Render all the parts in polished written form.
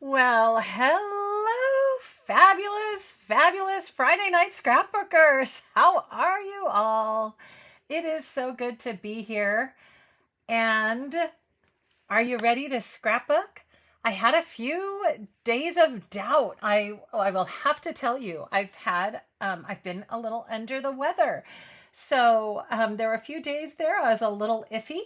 Well, hello, fabulous, fabulous Friday night scrapbookers. How are you all? It is so good to be here. And are you ready to scrapbook? I had a few days of doubt. I will have to tell you, I've been a little under the weather. So there were a few days there I was a little iffy,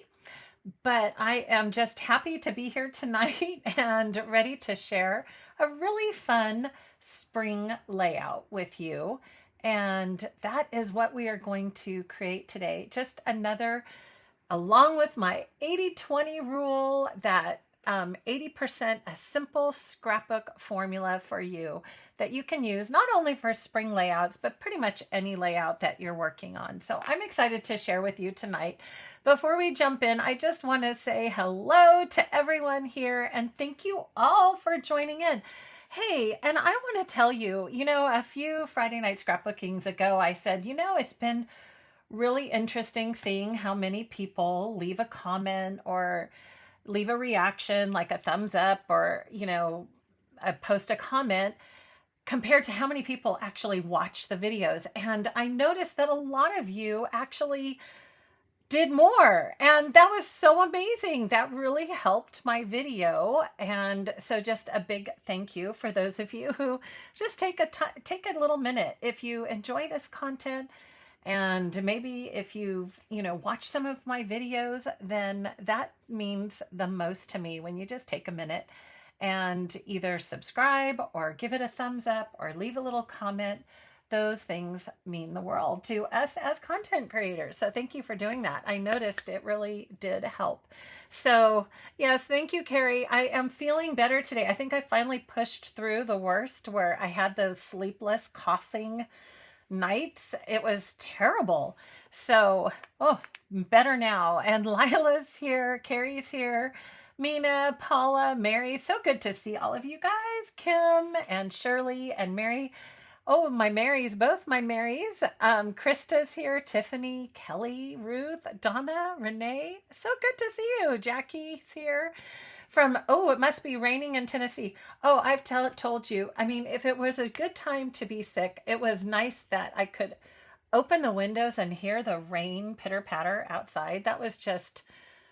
but I am just happy to be here tonight and ready to share a really fun spring layout with you. And that is what we are going to create today. Just another, along with my 80/20 rule, that 80% a simple scrapbook formula for you that you can use not only for spring layouts, but pretty much any layout that you're working on. So I'm excited to share with you tonight. Before we jump in, I just want to say hello to everyone here and thank you all for joining in. Hey, and I want to tell you, a few Friday night scrapbookings ago, I said, it's been really interesting seeing how many people leave a comment or leave a reaction like a thumbs up or, post a comment compared to how many people actually watch the videos. And I noticed that a lot of you actually did more. And that was so amazing. That really helped my video. And so just a big thank you for those of you who just take a little minute. If you enjoy this content, and maybe if you've, watched some of my videos, then that means the most to me when you just take a minute and either subscribe or give it a thumbs up or leave a little comment. Those things mean the world to us as content creators. So thank you for doing that. I noticed it really did help. So yes, thank you, Carrie. I am feeling better today. I think I finally pushed through the worst where I had those sleepless coughing nights. It was terrible. So, better now. And Lila's here, Carrie's here, Mina, Paula, Mary. So good to see all of you guys. Kim and Shirley and Mary. Oh, my Marys, both my Marys. Krista's here, Tiffany, Kelly, Ruth, Donna, Renee. So good to see you. Jackie's here from, it must be raining in Tennessee. Oh, I've told you. I mean, if it was a good time to be sick, it was nice that I could open the windows and hear the rain pitter patter outside. That was just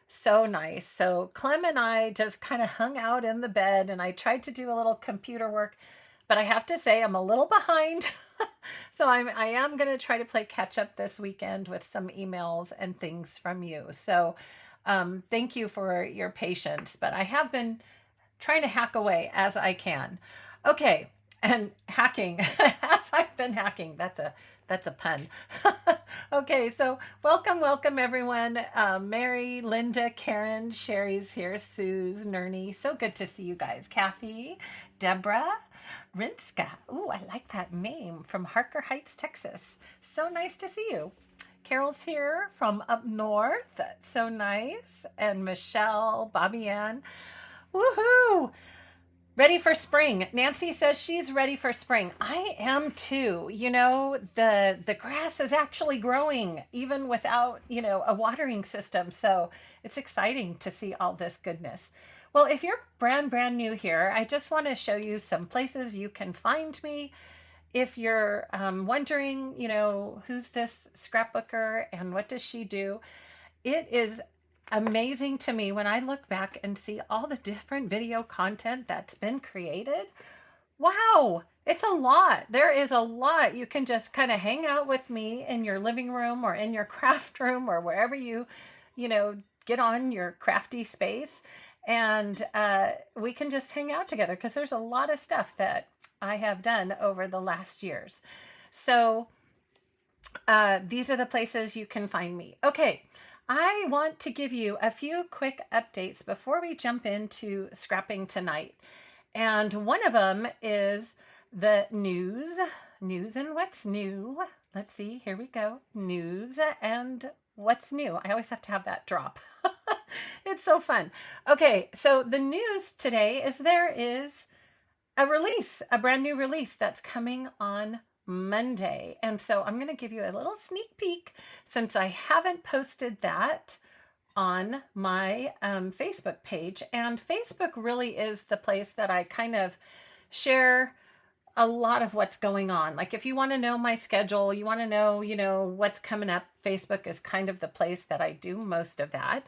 so nice. So Clem and I just kind of hung out in the bed and I tried to do a little computer work, but I have to say I'm a little behind. So I am going to try to play catch up this weekend with some emails and things from you. So thank you for your patience, but I have been trying to hack away as I can. Okay, and hacking as I've been hacking. That's a pun. Okay, so welcome everyone. Mary, Linda, Karen, Sherry's here, Suze, Nerney. So good to see you guys. Kathy, Deborah, Rinska. Ooh, I like that name, from Harker Heights, Texas. So nice to see you. Carol's here from up north. That's so nice. And Michelle, Bobby Ann. Woohoo! Ready for spring. Nancy says she's ready for spring. I am too. The grass is actually growing even without, a watering system. So it's exciting to see all this goodness. Well, if you're brand new here, I just want to show you some places you can find me. If you're wondering, who's this scrapbooker and what does she do? It is amazing to me when I look back and see all the different video content that's been created. Wow, it's a lot. There is a lot. You can just kind of hang out with me in your living room or in your craft room or wherever you get on your crafty space. And we can just hang out together because there's a lot of stuff that I have done over the last years. So these are the places you can find me. Okay, I want to give you a few quick updates before we jump into scrapping tonight. And one of them is the news and what's new. Let's see, here we go. News and what's new. I always have to have that drop. It's so fun. Okay, so the news today is there is a brand new release that's coming on Monday. And so I'm going to give you a little sneak peek since I haven't posted that on my Facebook page. And Facebook really is the place that I kind of share a lot of what's going on. Like if you want to know my schedule, you want to know, what's coming up, Facebook is kind of the place that I do most of that.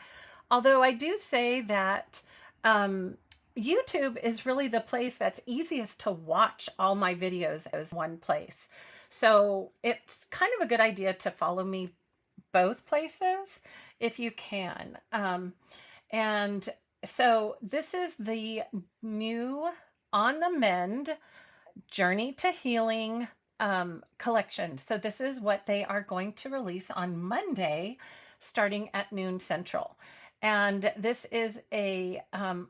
Although I do say that YouTube is really the place that's easiest to watch all my videos as one place. So it's kind of a good idea to follow me both places if you can. And so this is the new On the Mend Journey to Healing collection. So this is what they are going to release on Monday, starting at noon Central. And this is a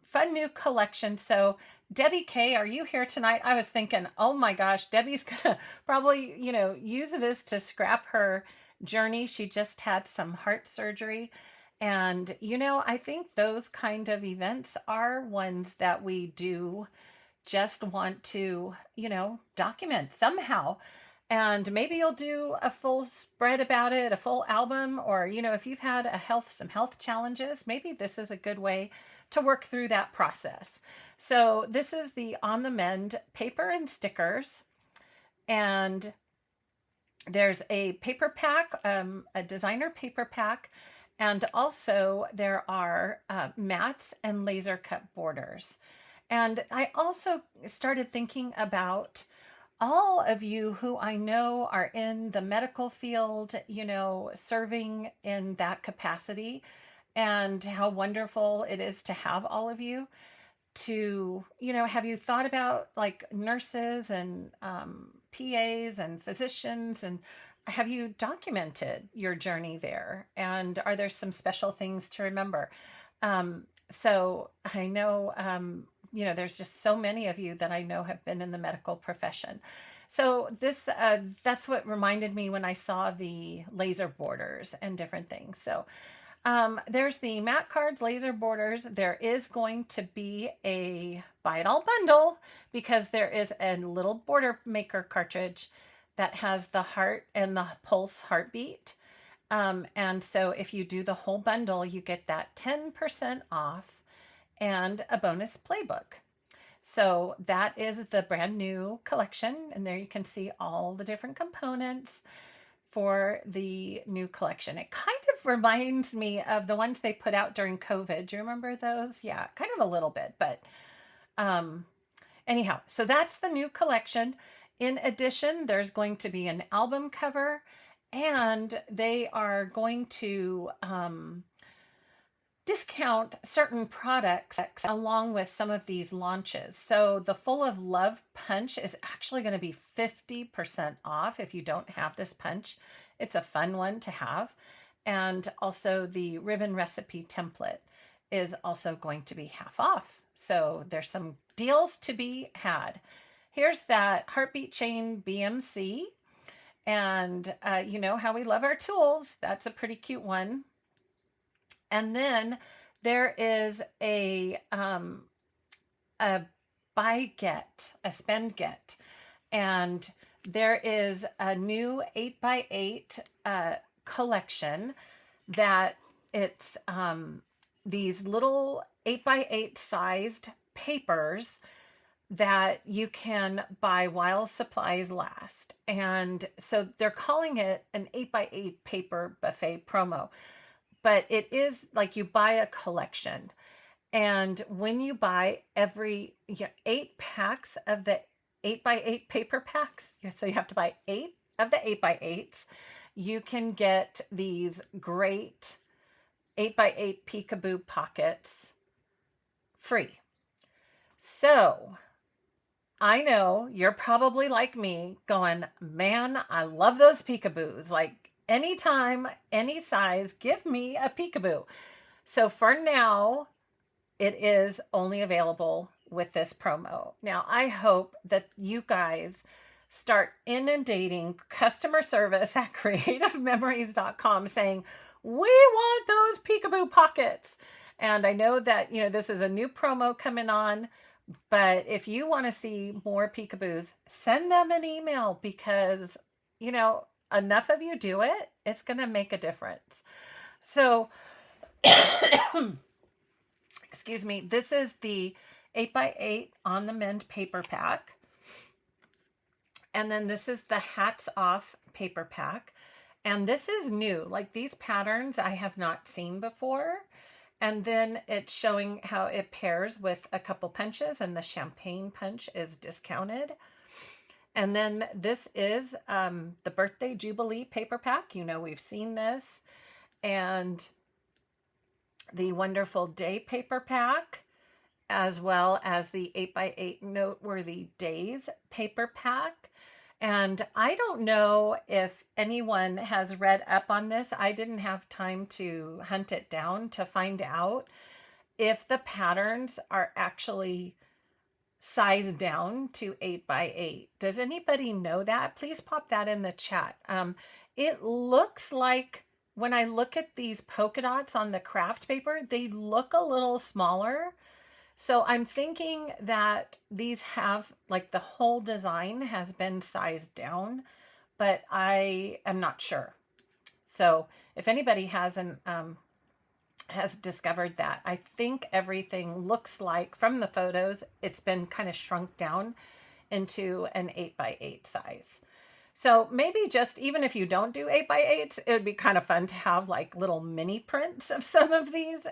fun new collection. So Debbie K, are you here tonight? I was thinking, oh my gosh, Debbie's gonna probably, use this to scrap her journey. She just had some heart surgery. And, I think those kind of events are ones that we do just want to, document somehow. And maybe you'll do a full spread about it, a full album, or, if you've had some health challenges, maybe this is a good way to work through that process. So this is the On the Mend paper and stickers. And there's a paper pack, a designer paper pack, and also there are mats and laser cut borders. And I also started thinking about all of you who I know are in the medical field, serving in that capacity, and how wonderful it is to have all of you to, have you thought about like nurses and PAs and physicians, and have you documented your journey there? And are there some special things to remember? So I know, there's just so many of you that I know have been in the medical profession. So this, that's what reminded me when I saw the laser borders and different things. So there's the mat cards, laser borders. There is going to be a buy it all bundle because there is a little border maker cartridge that has the heart and the pulse heartbeat. And so if you do the whole bundle, you get that 10% off and a bonus playbook. So that is the brand new collection. And there you can see all the different components for the new collection. It kind of reminds me of the ones they put out during COVID. Do you remember those? Yeah, kind of a little bit, but anyhow, so that's the new collection. In addition, there's going to be an album cover, and they are going to discount certain products along with some of these launches. So the Full of Love punch is actually going to be 50% off if you don't have this punch. It's a fun one to have. And also the ribbon recipe template is also going to be half off. So there's some deals to be had. Here's that heartbeat chain BMC. And you know how we love our tools. That's a pretty cute one. And then there is a buy get, a spend get. And there is a new 8x8 collection that it's these little 8x8 sized papers that you can buy while supplies last. And so they're calling it an 8x8 paper buffet promo. But it is like you buy a collection. And when you buy 8 packs of the 8x8 paper packs, so you have to buy 8 of the 8x8s, you can get these great 8x8 peekaboo pockets free. So I know you're probably like me going, man, I love those peekaboos. Like, anytime, any size, give me a peekaboo. So for now, it is only available with this promo. Now, I hope that you guys start inundating customer service at creativememories.com saying, we want those peekaboo pockets. And I know that, this is a new promo coming on, but if you want to see more peekaboos, send them an email because, enough of you do it, it's going to make a difference. So Excuse me. This is the 8x8 on the mend paper pack. And then this is the hats off paper pack. And this is new. Like, these patterns I have not seen before. And then it's showing how it pairs with a couple punches, and the champagne punch is discounted. And then this is the birthday jubilee paper pack. You know, we've seen this. And the wonderful day paper pack, as well as the 8x8 noteworthy days paper pack. And I don't know if anyone has read up on this. I didn't have time to hunt it down to find out if the patterns are actually sized down to 8x8. Does anybody know that? Please pop that in the chat. It looks like, when I look at these polka dots on the craft paper, they look a little smaller. So I'm thinking that these have, like, the whole design has been sized down, but I am not sure. So if anybody has discovered that, I think everything looks like, from the photos, it's been kind of shrunk down into an 8x8 size. So maybe just, even if you don't do 8x8s, it would be kind of fun to have like little mini prints of some of these.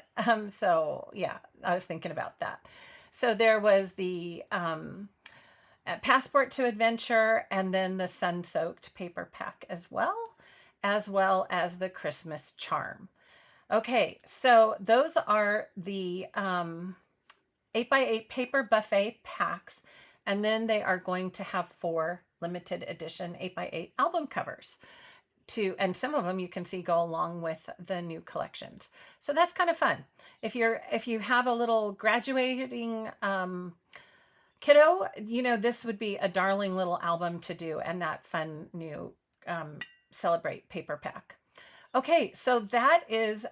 So yeah, I was thinking about that. So there was the Passport to Adventure, and then the sun-soaked paper pack as well as the Christmas charm. Okay, so those are the 8x8 paper buffet packs. And then they are going to have 4 limited edition 8x8 album covers and some of them you can see go along with the new collections. So that's kind of fun. If you have a little graduating kiddo, you know, this would be a darling little album to do, and that fun new Celebrate paper pack. Okay, so that is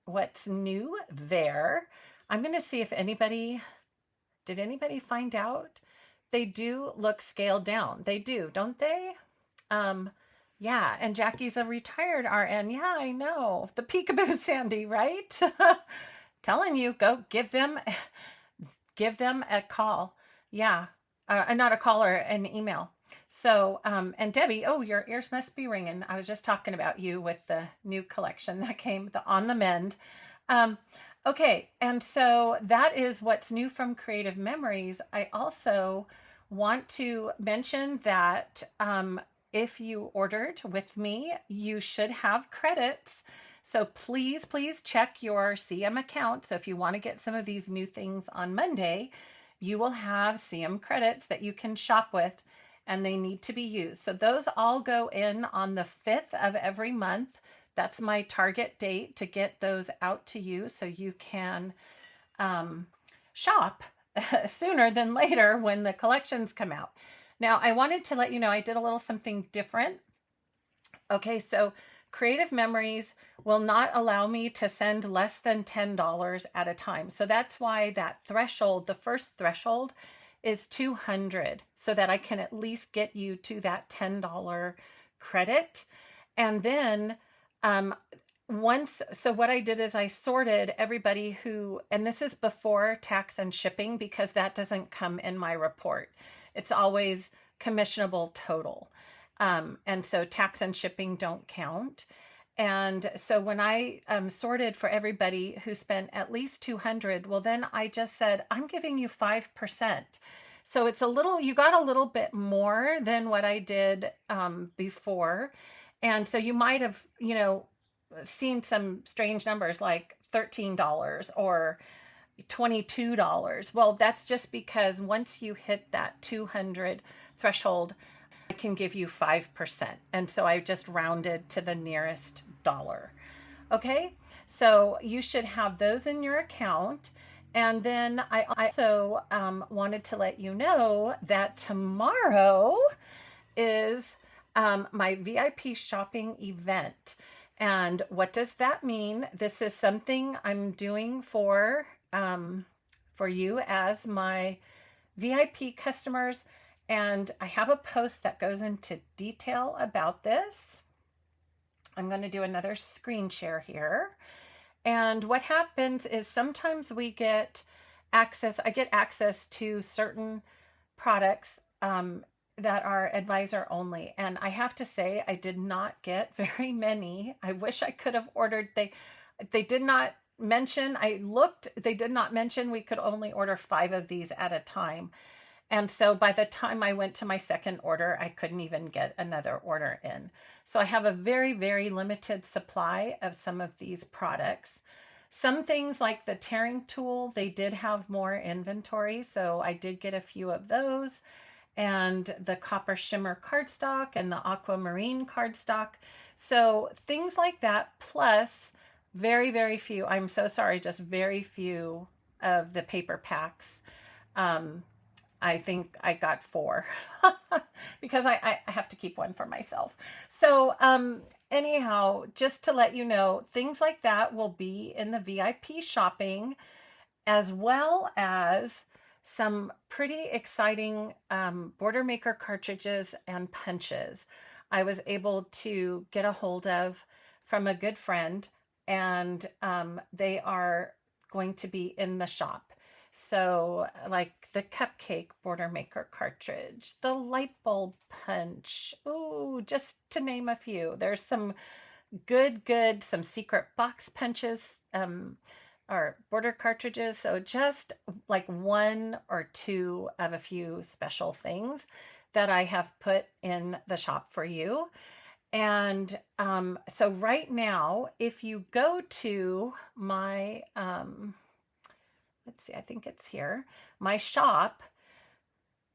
what's new there. I'm going to see if did anybody find out? They do look scaled down. They do, don't they? Yeah, and Jackie's a retired RN. Yeah, I know. The peekaboo Sandy, right? Telling you, go give them a call. Yeah, not a call, or an email. So, and Debbie, oh, your ears must be ringing. I was just talking about you with the new collection that came, the On the Mend. Okay, and so that is what's new from Creative Memories. I also want to mention that if you ordered with me, you should have credits. So please, please check your CM account. So if you want to get some of these new things on Monday, you will have CM credits that you can shop with, and they need to be used. So those all go in on the 5th of every month. That's my target date to get those out to you, so you can shop sooner than later when the collections come out. Now, I wanted to let you know I did a little something different. Okay, so Creative Memories will not allow me to send less than $10 at a time. So that's why that threshold, the first threshold, is $200, so that I can at least get you to that $10 credit. And then so what I did is I sorted everybody who, and this is before tax and shipping, because that doesn't come in my report. It's always commissionable total. And so tax and shipping don't count. And so when I sorted for everybody who spent at least $200, well, then I just said, I'm giving you 5%. So it's you got a little bit more than what I did before. And so you might have, seen some strange numbers like $13 or $22. Well, that's just because once you hit that 200 threshold, I can give you 5%. And so I just rounded to the nearest dollar. Okay, so you should have those in your account. And then I also wanted to let you know that tomorrow is my VIP shopping event. And what does that mean? This is something I'm doing for you as my VIP customers. And I have a post that goes into detail about this. I'm going to do another screen share here. And what happens is sometimes we get access, I get access to certain products that are advisor only. And I have to say, I did not get very many. I wish I could have ordered. They did not mention, I looked, they did not mention we could only order 5 of these at a time. And so by the time I went to my second order, I couldn't even get another order in. So I have a very, very limited supply of some of these products. Some things like the tearing tool, they did have more inventory. So I did get a few of those, and the copper shimmer cardstock and the aquamarine cardstock. So things like that, plus very, very few, I'm so sorry, just very few of the paper packs. I think I got 4 because I have to keep one for myself. So anyhow, just to let you know, things like that will be in the VIP shopping, as well as some pretty exciting border maker cartridges and punches I was able to get a hold of from a good friend, and they are going to be in the shop. So like the cupcake border maker cartridge, the light bulb punch, ooh, just to name a few. There's some some secret box punches, or border cartridges. So just like 1 or 2 of a few special things that I have put in the shop for you. And so right now, if you go to my, let's see, I think it's here, my shop,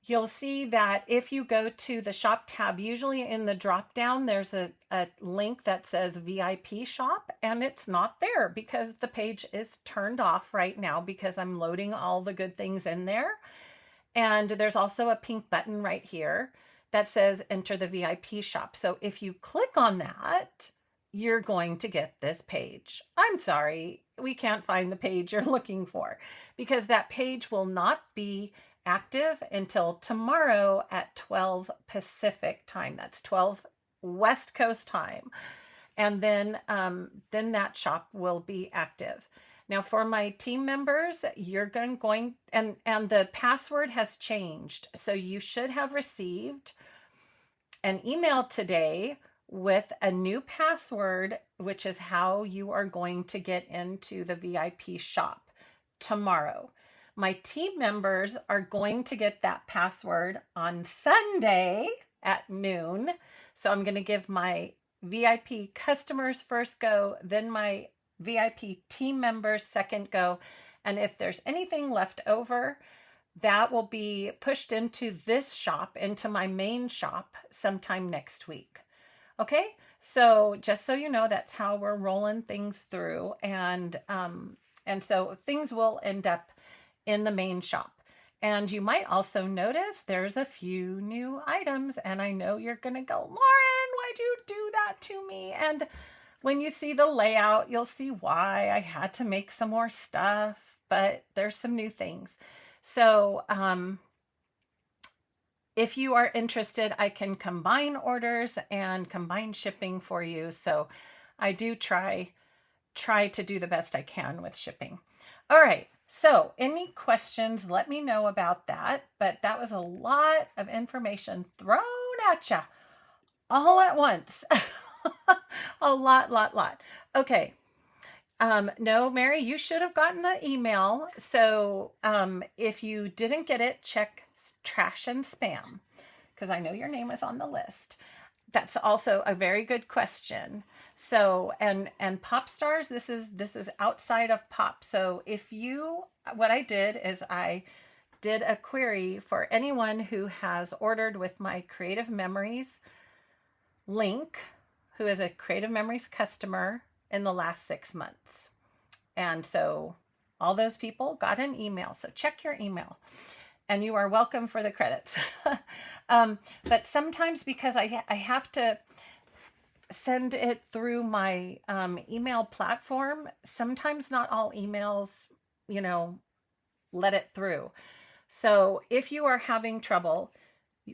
you'll see that if you go to the shop tab, usually in the drop down, there's a link that says VIP shop, and it's not there because the page is turned off right now because I'm loading all the good things in there. And there's also a pink button right here that says enter the VIP shop. So if you click on that, you're going to get this page. I'm sorry, we can't find the page you're looking for because that page will not be active until tomorrow at 12 Pacific time. That's 12 West Coast time. And then that shop will be active. Now for my team members, you're going and the password has changed. So you should have received an email today with a new password, which is how you are going to get into the VIP shop tomorrow. My team members are going to get that password on Sunday at noon. So I'm going to give my VIP customers first go, then my VIP team members second go. And if there's anything left over, that will be pushed into this shop, into my main shop sometime next week. Okay, so just so you know, that's how we're rolling things through. And so things will end up in the main shop. And you might also notice there's a few new items, and I know you're going to go, Lauren, why'd you do that to me? And when you see the layout, you'll see why I had to make some more stuff, but there's some new things. So if you are interested, I can combine orders and combine shipping for you. So I do try to do the best I can with shipping. All right. So any questions, let me know about that. But that was a lot of information thrown at you all at once. A lot. Okay. No, Mary, you should have gotten the email. So if you didn't get it, check trash and spam, because I know your name is on the list. That's also a very good question. So, and pop stars, this is outside of pop. So what I did is I did a query for anyone who has ordered with my Creative Memories link, who is a Creative Memories customer in the last 6 months. And so all those people got an email. So check your email. And you are welcome for the credits. But sometimes, because I have to send it through my email platform, sometimes not all emails, let it through. So if you are having trouble,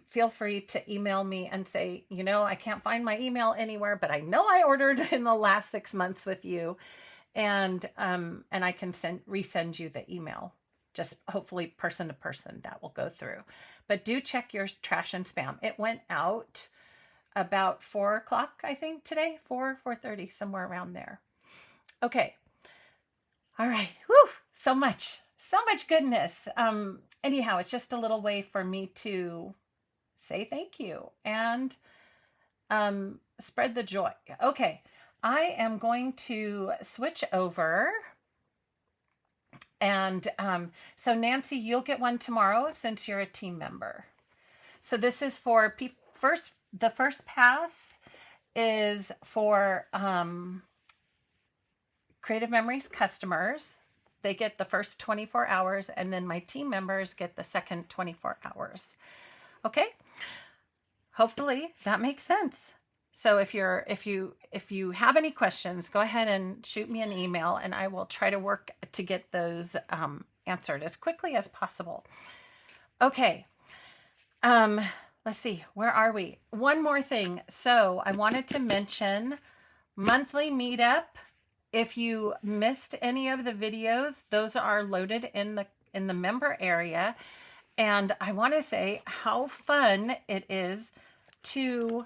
feel free to email me and say, I can't find my email anywhere, but I know I ordered in the last 6 months with you. and I can resend you the email, just hopefully person to person that will go through. But do check your trash and spam. It went out about 4 o'clock, I think today, 4:30, somewhere around there. Okay. All right. Whew. So much goodness. Anyhow, it's just a little way for me to say thank you and spread the joy. Okay. I am going to switch over. And so Nancy, you'll get one tomorrow since you're a team member. So this is for the first pass is for Creative Memories customers. They get the first 24 hours, and then my team members get the second 24 hours. Okay? Hopefully that makes sense. So if you have any questions, go ahead and shoot me an email, and I will try to work to get those answered as quickly as possible. Okay. Let's see, where are we? One more thing. So I wanted to mention monthly meetup. If you missed any of the videos, those are loaded in the member area. And I want to say how fun it is to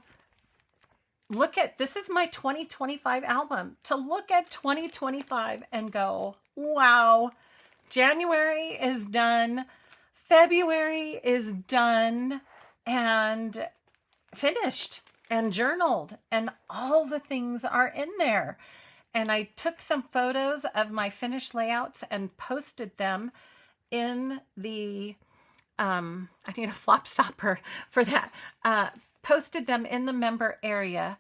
look at, this is my 2025 album, to look at 2025 and go, wow, January is done, February is done and finished and journaled, and all the things are in there. And I took some photos of my finished layouts and posted them in the, I need a flop stopper for that, posted them in the member area.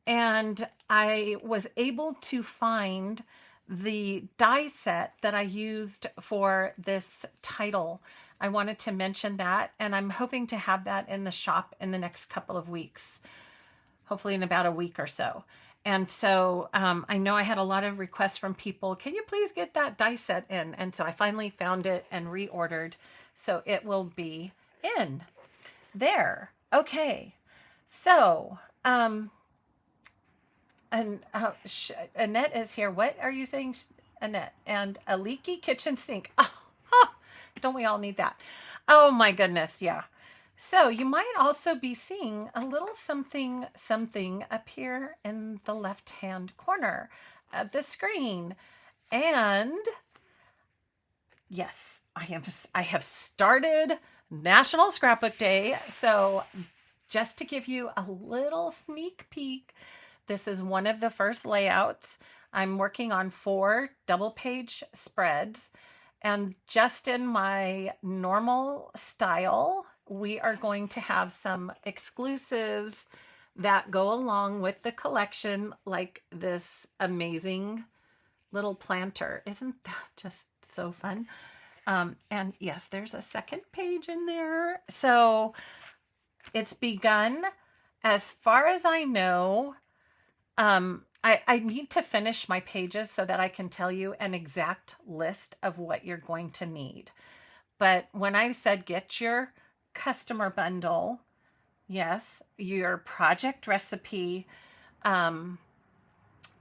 And I was able to find the die set that I used for this title. I wanted to mention that, and I'm hoping to have that in the shop in the next couple of weeks, hopefully in about a week or so. And so I know I had a lot of requests from people, can you please get that die set in? And so I finally found it and reordered. So it will be in there. Okay. So, Annette is here. What are you saying, Annette? And a leaky kitchen sink. Oh, don't we all need that? Oh my goodness. Yeah. So you might also be seeing a little something appear in the left-hand corner of the screen. And yes, I have started National Scrapbook Day. So just to give you a little sneak peek, this is one of the first layouts. I'm working on 4 double-page spreads. And just in my normal style, we are going to have some exclusives that go along with the collection, like this amazing little planter. Isn't that just so fun? And yes, there's a second page in there. So it's begun. As far as I know, I need to finish my pages so that I can tell you an exact list of what you're going to need. But when I said get your customer bundle, yes, your project recipe, and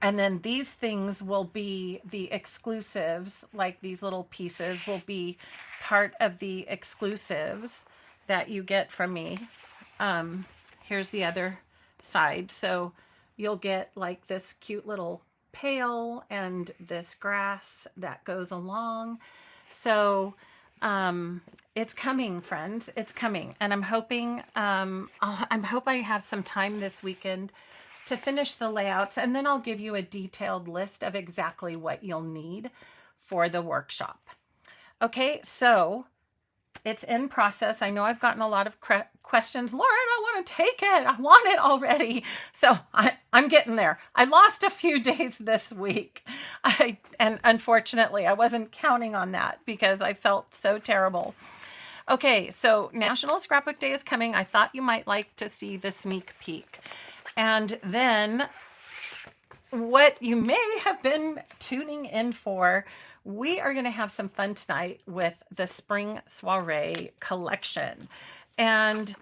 then these things will be the exclusives, like these little pieces will be part of the exclusives that you get from me. Here's the other side. So you'll get like this cute little pail and this grass that goes along. So it's coming, friends. It's coming. And I'm hoping, I hope I have some time this weekend to finish the layouts, and then I'll give you a detailed list of exactly what you'll need for the workshop. Okay, so it's in process. I know I've gotten a lot of questions. Lauren, I want to take it. I want it already. So I'm getting there. I lost a few days this week. And unfortunately, I wasn't counting on that because I felt so terrible. Okay, so National Scrapbook Day is coming. I thought you might like to see the sneak peek. And then what you may have been tuning in for, we are going to have some fun tonight with the Spring Soiree Collection. And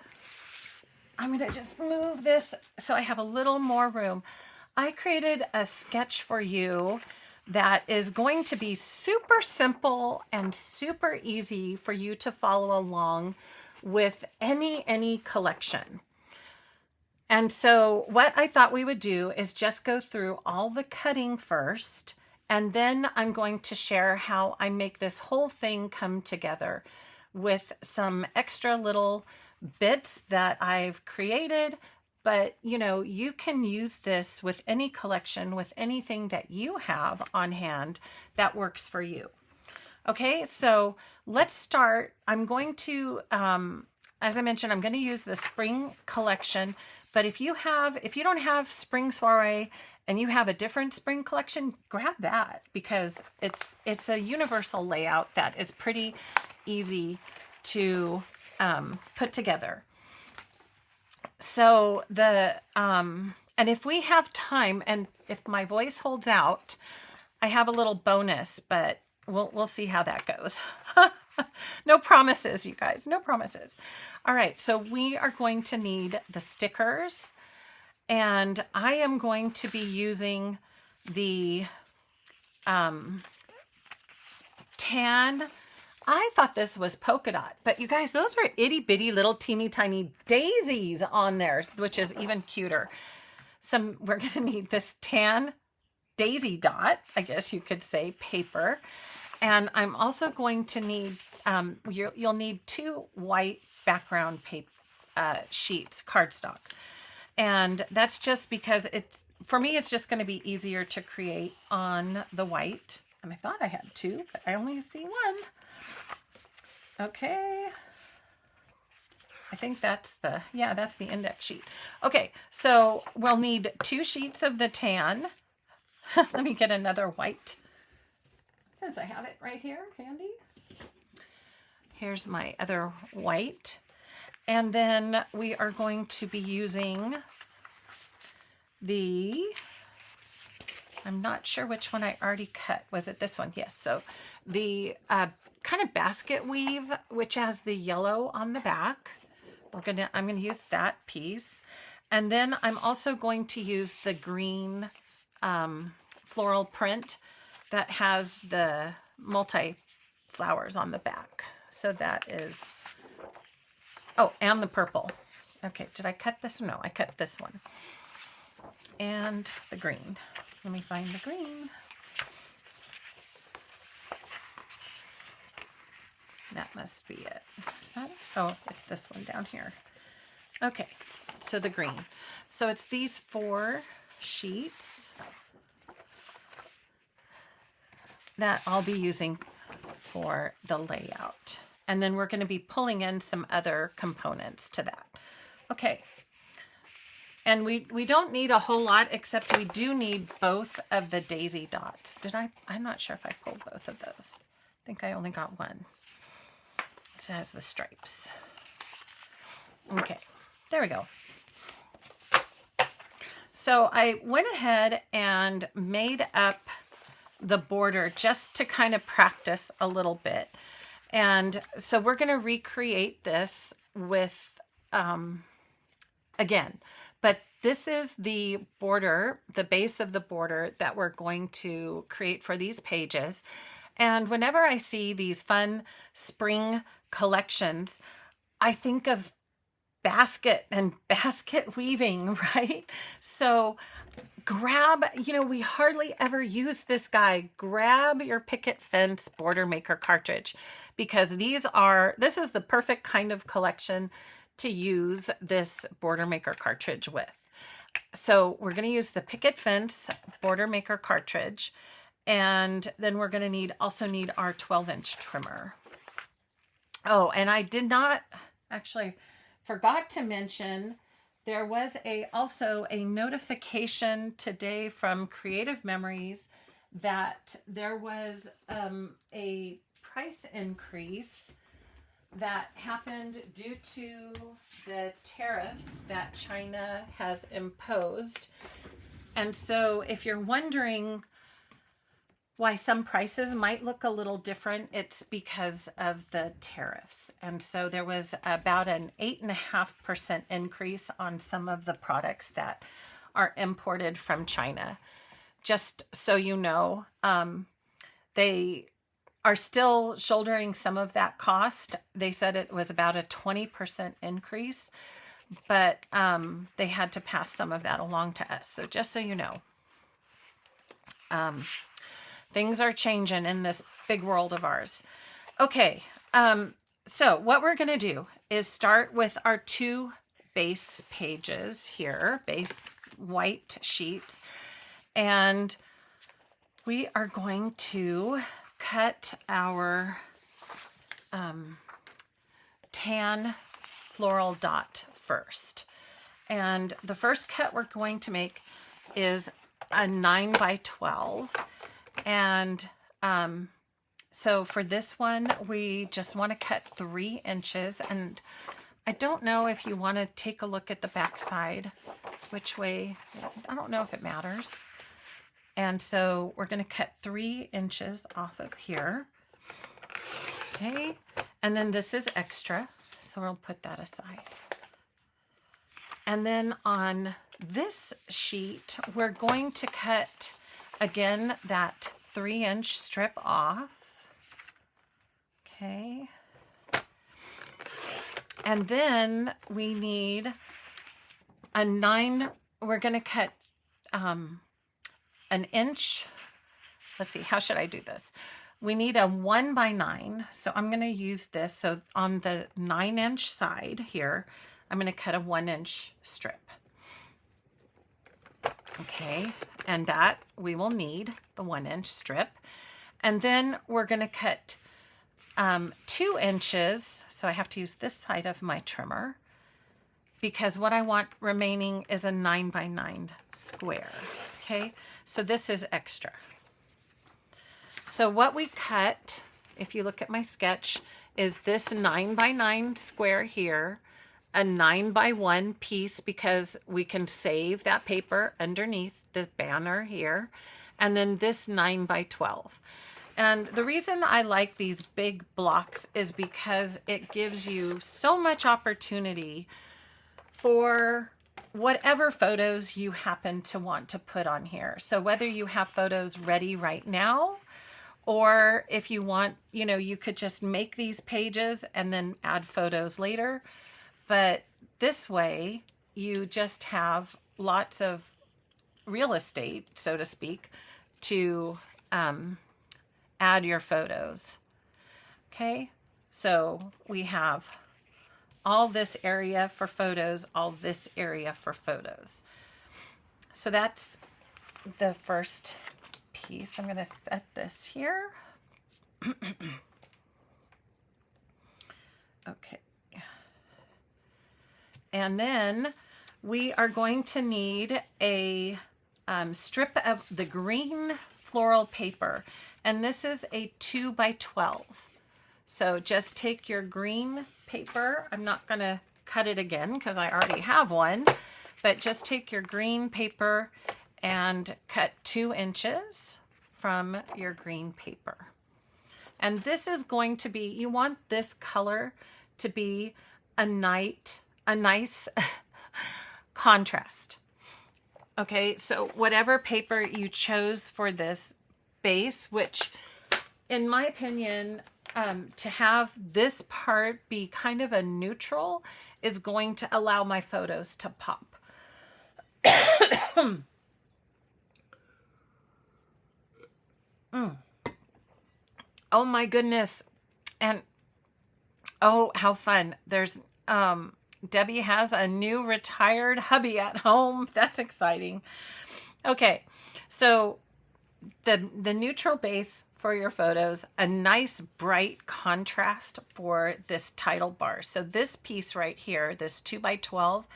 I'm going to just move this so I have a little more room. I created a sketch for you that is going to be super simple and super easy for you to follow along with any collection. And so what I thought we would do is just go through all the cutting first, and then I'm going to share how I make this whole thing come together with some extra little bits that I've created. But you know, you can use this with any collection, with anything that you have on hand that works for you. Okay, so let's start. I'm going to, as I mentioned, I'm going to use the Spring Collection. But if you don't have Spring Soiree and you have a different Spring Collection, grab that, because it's a universal layout that is pretty easy to put together. So and if we have time, and if my voice holds out, I have a little bonus, but we'll see how that goes. No promises, you guys, no promises. All right, so we are going to need the stickers, and I am going to be using the tan. I thought this was polka dot, but you guys, those are itty bitty little teeny tiny daisies on there, which is even cuter. We're going to need this tan daisy dot, I guess you could say, paper. And I'm also going to need, you'll need 2 white background paper sheets, cardstock. And that's just because for me, it's just going to be easier to create on the white. And I thought I had 2, but I only see 1. Okay. I think that's the index sheet. Okay, so we'll need 2 sheets of the tan. Let me get another white, since I have it right here, handy. Here's my other white. And then we are going to be using I'm not sure which one I already cut. Was it this one? Yes. So the kind of basket weave, which has the yellow on the back. I'm gonna use that piece. And then I'm also going to use the green floral print that has the multi flowers on the back. So that is, oh, and the purple. Okay, did I cut this? No, I cut this one. And the green. Let me find the green. That must be it. Is that it? Oh, it's this one down here. Okay, so the green. So it's these 4 sheets that I'll be using for the layout. And then we're going to be pulling in some other components to that. Okay. And we don't need a whole lot, except we do need both of the daisy dots. I'm not sure if I pulled both of those. I think I only got one. It has the stripes. Okay, there we go. So I went ahead and made up the border just to kind of practice a little bit. And so we're going to recreate this with, again, but this is the border, the base of the border that we're going to create for these pages. And whenever I see these fun spring collections, I think of basket and basket weaving, right? So grab, we hardly ever use this guy. Grab your picket fence border maker cartridge, because this is the perfect kind of collection to use this border maker cartridge with. So we're going to use the picket fence border maker cartridge, and then we're going to also need our 12-inch trimmer. Oh, and I did not actually forgot to mention, there was also a notification today from Creative Memories that there was a price increase that happened due to the tariffs that China has imposed. And so if you're wondering why some prices might look a little different, it's because of the tariffs. And so there was about an 8.5% increase on some of the products that are imported from China. just so you know, they are still shouldering some of that cost. They said it was about a 20% increase, but they had to pass some of that along to us. So just so you know, things are changing in this big world of ours. Okay, so what we're going to do is start with our 2 base pages here, base white sheets, and we are going to cut our tan floral dot first. And the first cut we're going to make is a 9 by 12. And so for this one, we just want to cut 3 inches. And I don't know if you want to take a look at the back side, which way, I don't know if it matters. And so we're going to cut 3 inches off of here. Okay. And then this is extra, so we'll put that aside. And then on this sheet, we're going to cut, again, that 3-inch strip off. Okay. And then we need a 9, we're going to cut an inch. Let's see, how should I do this? We need a 1 by 9. So I'm going to use this. So on the 9-inch side here, I'm going to cut a 1-inch strip. Okay, and that we will need the 1-inch strip. And then we're going to cut 2 inches. So I have to use this side of my trimmer because what I want remaining is a 9 by 9 square. Okay, so this is extra. So what we cut, if you look at my sketch, is this 9 by 9 square here, a 9 by 1 piece because we can save that paper underneath the banner here, and then this 9 by 12. And the reason I like these big blocks is because it gives you so much opportunity for whatever photos you happen to want to put on here. So whether you have photos ready right now, or if you want, you know, you could just make these pages and then add photos later. But this way, you just have lots of real estate, so to speak, to add your photos. Okay, so we have all this area for photos, all this area for photos. So that's the first piece. I'm going to set this here. Okay. And then we are going to need a strip of the green floral paper. And this is a 2 by 12. So just take your green paper. I'm not going to cut it again because I already have one. But just take your green paper and cut 2 inches from your green paper. And this is going to be, you want this color to be a nice contrast. Okay, so whatever paper you chose for this base, which in my opinion, to have this part be kind of a neutral is going to allow my photos to pop. Oh my goodness. And oh, how fun. There's Debbie has a new retired hubby at home. That's exciting. Okay, so the neutral base for your photos, a nice bright contrast for this title bar. So this piece right here, this 2 by 12,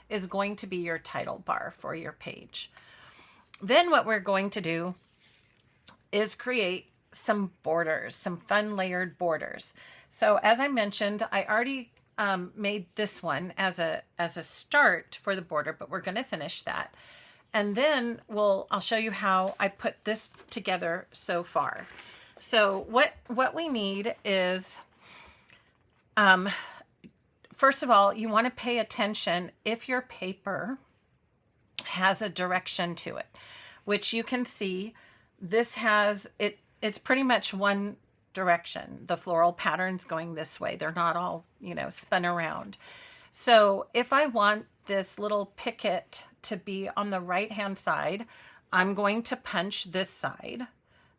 is going to be your title bar for your page. Then what we're going to do is create some borders, some fun layered borders. So as I mentioned, I already made this one as a start for the border, but we're going to finish that. And then I'll show you how I put this together so far. So what we need is, first of all, you want to pay attention if your paper has a direction to it. which you can see this has, it's pretty much one direction. The floral patterns going this way. They're not all, you know, spun around. So if I want this little picket to be on the right hand side, I'm going to punch this side.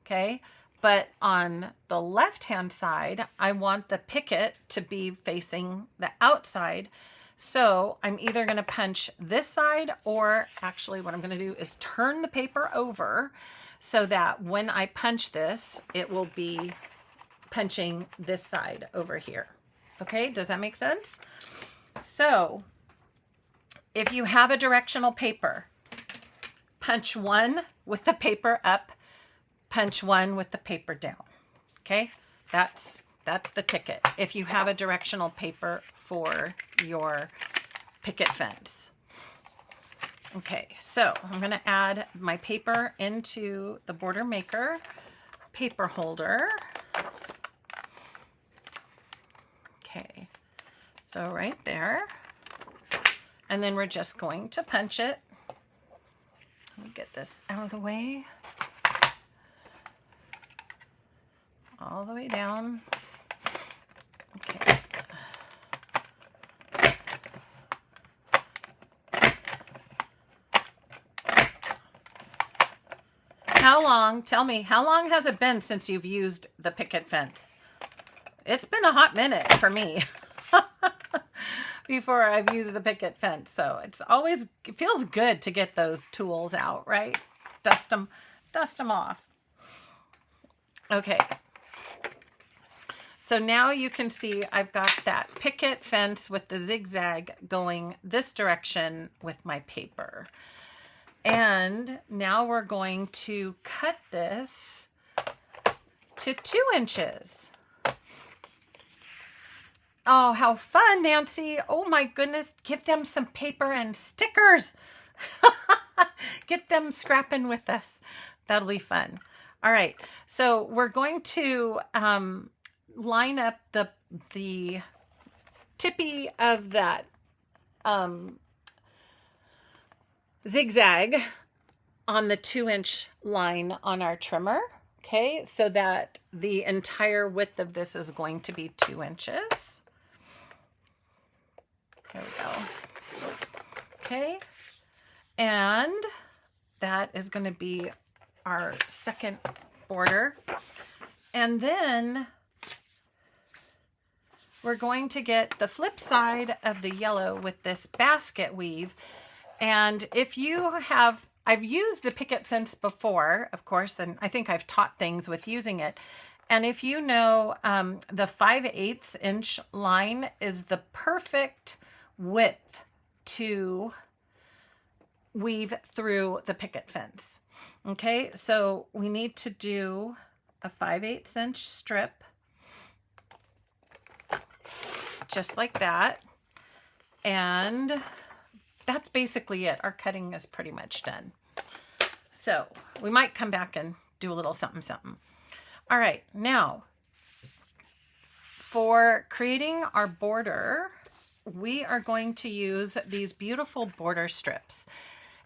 Okay. But on the left hand side, I want the picket to be facing the outside. So I'm either going to punch this side, or actually what I'm going to do is turn the paper over so that when I punch this, it will be punching this side over here. Okay, does that make sense? So if you have a directional paper, punch one with the paper up, punch one with the paper down. Okay, that's the ticket if you have a directional paper for your picket fence. Okay, so I'm going to add my paper into the border maker paper holder. Okay, so right there. And then we're just going to punch it. Let me get this out of the way. All the way down. Okay. How long, tell me, how long has it been since you've used the picket fence? It's been a hot minute for me before I've used the picket fence. So it feels good to get those tools out, right? Dust them off. Okay. So now you can see I've got that picket fence with the zigzag going this direction with my paper. And now we're going to cut this to 2 inches. Oh, how fun, Nancy. Oh my goodness. Give them some paper and stickers. Get them scrapping with us. That'll be fun. All right. So we're going to line up the tippy of that zigzag on the 2-inch line on our trimmer. Okay, so that the entire width of this is going to be 2 inches. There we go. Okay, and that is going to be our second border. And then we're going to get the flip side of the yellow with this basket weave. And if you have, I've used the picket fence before, of course, and I think I've taught things with using it. And if you know, the 5/8 inch line is the perfect width to weave through the picket fence. Okay, so we need to do a 5/8 inch strip, just like that. And that's basically it. Our cutting is pretty much done. So we might come back and do a little something, something. All right, now for creating our border, we are going to use these beautiful border strips.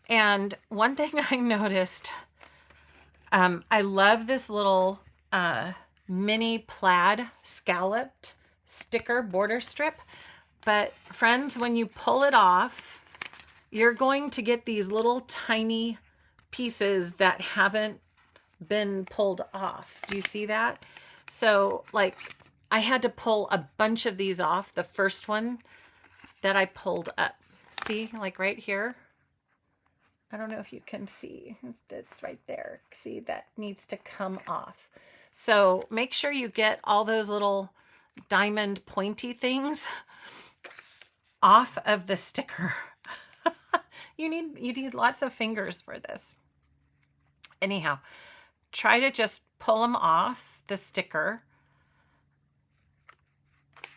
And one thing I noticed, I love this little mini plaid scalloped sticker border strip. But friends, when you pull it off, you're going to get these little tiny pieces that haven't been pulled off. Do you see that? So like I had to pull a bunch of these off. The first one that I pulled up, see, like right here. I don't know if you can see, it's right there. See, that needs to come off. So make sure you get all those little diamond pointy things off of the sticker. You need lots of fingers for this. Anyhow, try to just pull them off the sticker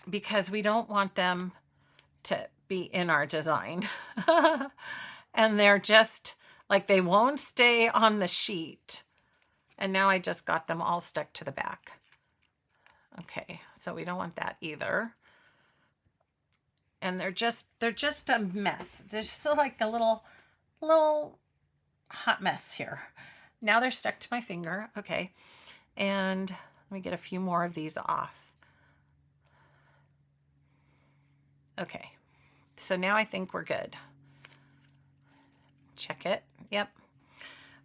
because we don't want them to be in our design. And they're just like, they won't stay on the sheet. And now I just got them all stuck to the back. Okay, so we don't want that either. And they're just a mess. They're still like a little hot mess here. Now they're stuck to my finger. Okay. And let me get a few more of these off. Okay. So now I think we're good. Check it. Yep.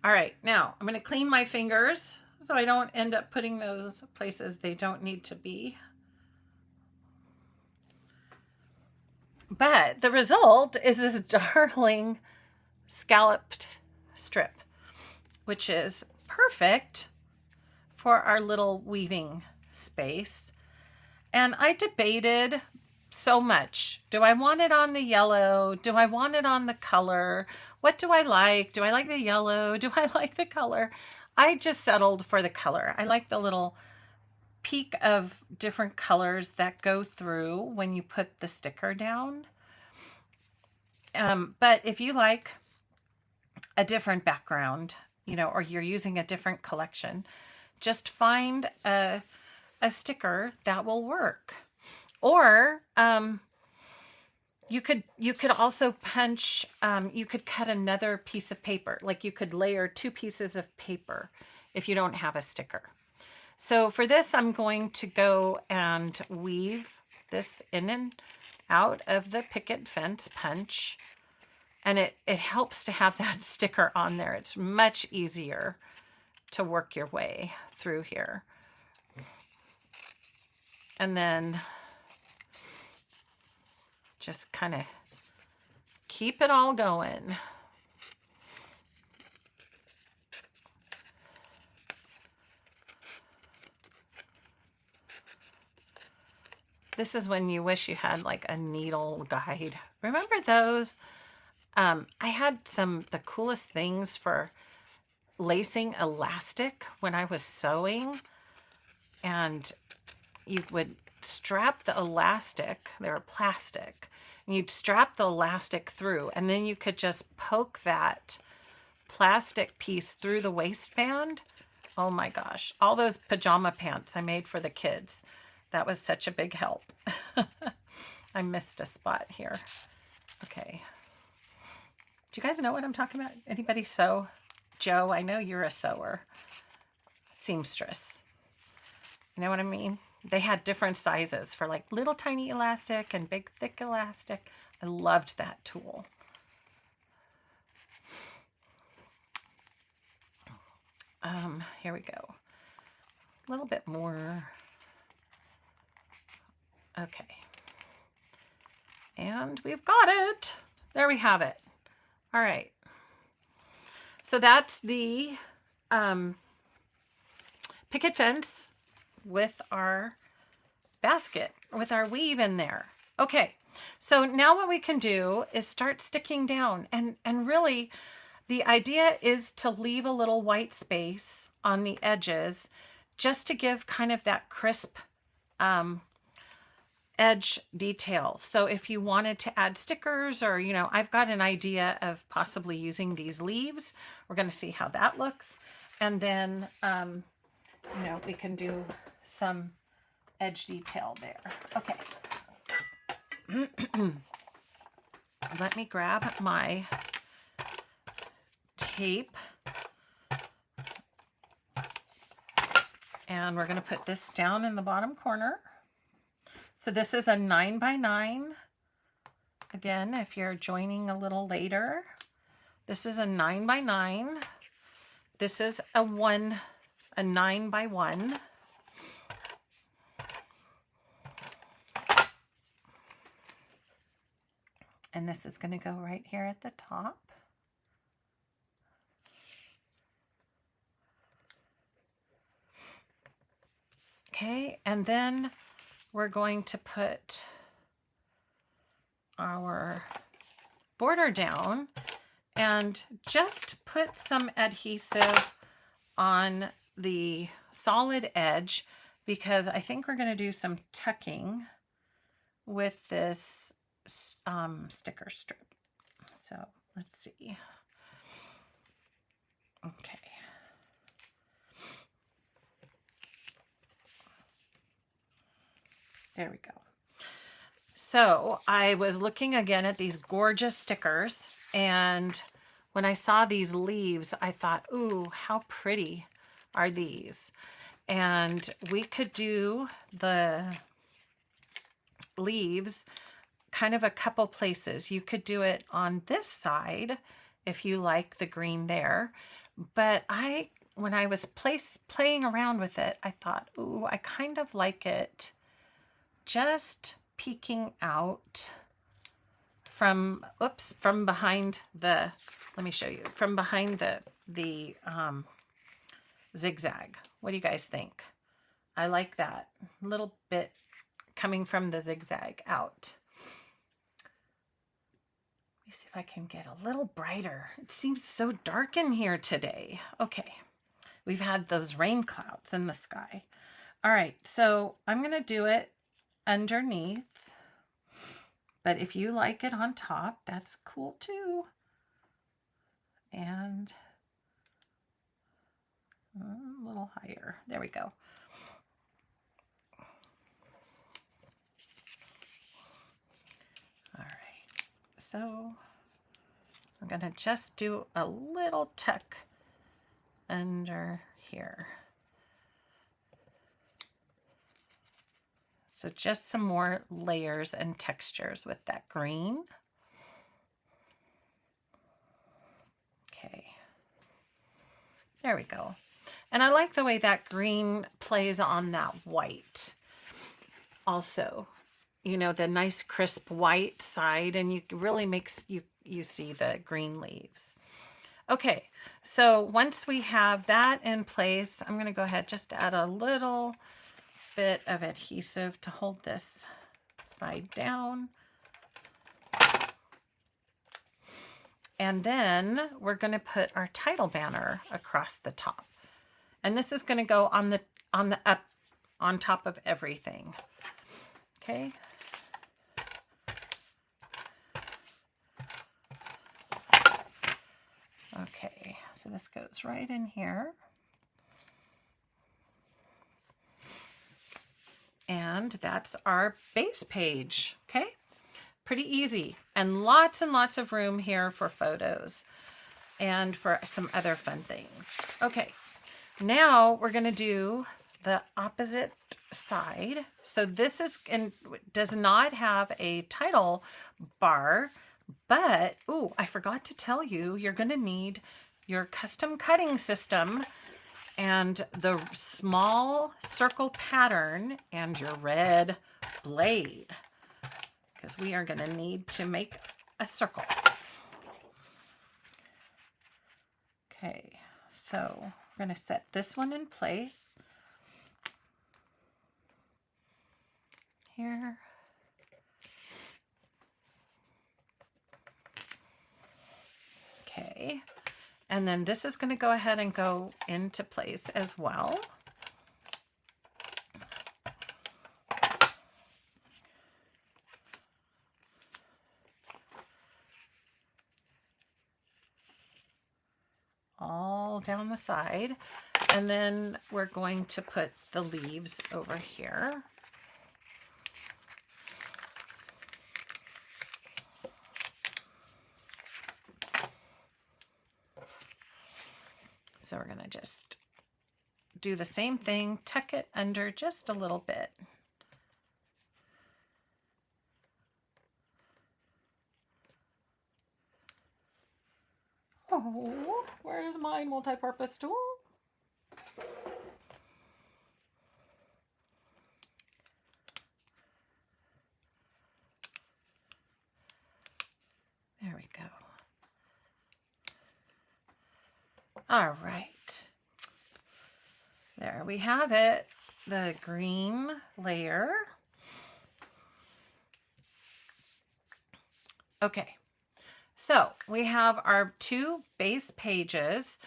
All right. Now I'm going to clean my fingers so I don't end up putting those places they don't need to be. But the result is this darling scalloped strip, which is perfect for our little weaving space. And I debated so much. Do I want it on the yellow? Do I want it on the color? What do I like? Do I like the yellow? Do I like the color? I just settled for the color. I like the little peak of different colors that go through when you put the sticker down. But if you like a different background, you know, or you're using a different collection, just find a sticker that will work. Or you could also punch, you could cut another piece of paper, like you could layer 2 pieces of paper if you don't have a sticker. So for this, I'm going to go and weave this in and out of the picket fence punch. And it helps to have that sticker on there. It's much easier to work your way through here. And then just kind of keep it all going. This is when you wish you had like a needle guide. Remember those? I had the coolest things for lacing elastic when I was sewing, and you would strap the elastic, they were plastic, and you'd strap the elastic through, and then you could just poke that plastic piece through the waistband. Oh my gosh, all those pajama pants I made for the kids. That was such a big help. I missed a spot here. Okay. Do you guys know what I'm talking about? Anybody sew? Joe, I know you're a sewer. Seamstress. You know what I mean? They had different sizes for like little tiny elastic and big thick elastic. I loved that tool. Here we go. A little bit more. Okay. And we've got it. There we have it. All right. So that's the picket fence with our basket, with our weave in there. Okay. So now what we can do is start sticking down, and really the idea is to leave a little white space on the edges just to give kind of that crisp edge detail. So if you wanted to add stickers, or, you know, I've got an idea of possibly using these leaves. We're going to see how that looks. And then, you know, we can do some edge detail there. Okay. Let me grab my tape. And we're going to put this down in the bottom corner. So this is a 9x9. Again, if you're joining a little later, this is a 9x9. This is a 9x1. And this is going to go right here at the top. Okay, and then we're going to put our border down and just put some adhesive on the solid edge, because I think we're going to do some tucking with this sticker strip. So let's see. Okay. There we go. So I was looking again at these gorgeous stickers, and when I saw these leaves, I thought, ooh, how pretty are these? And we could do the leaves kind of a couple places. You could do it on this side if you like the green there. But when I was playing around with it, I thought, ooh, I kind of like it just peeking out from behind the, let me show you, from behind the zigzag. What do you guys think? I like that little bit coming from the zigzag out. Let me see if I can get a little brighter. It seems so dark in here today. Okay, we've had those rain clouds in the sky. All right, so I'm going to do it underneath, but if you like it on top, that's cool too. And a little higher. There we go. All right, so I'm gonna just do a little tuck under here. So just some more layers and textures with that green. Okay, there we go. And I like the way that green plays on that white also. You know, the nice crisp white side, and you really makes you see the green leaves. Okay, so once we have that in place, I'm going to go ahead just add a little bit of adhesive to hold this side down. And then we're going to put our title banner across the top. And this is going to go on top of everything. Okay. Okay, so this goes right in here. And that's our base page, okay? Pretty easy, and lots of room here for photos and for some other fun things. Okay, now we're gonna do the opposite side. So this does not have a title bar, but, ooh, I forgot to tell you, you're gonna need your custom cutting system and the small circle pattern and your red blade, because we are gonna need to make a circle. Okay, so we're gonna set this one in place here. Okay, and then this is going to go ahead and go into place as well. All down the side, and then we're going to put the leaves over here. So we're going to just do the same thing, tuck it under just a little bit. Oh, where's my multi-purpose tool? There we go. All right, there we have it, the green layer. Okay, so we have our two base pages.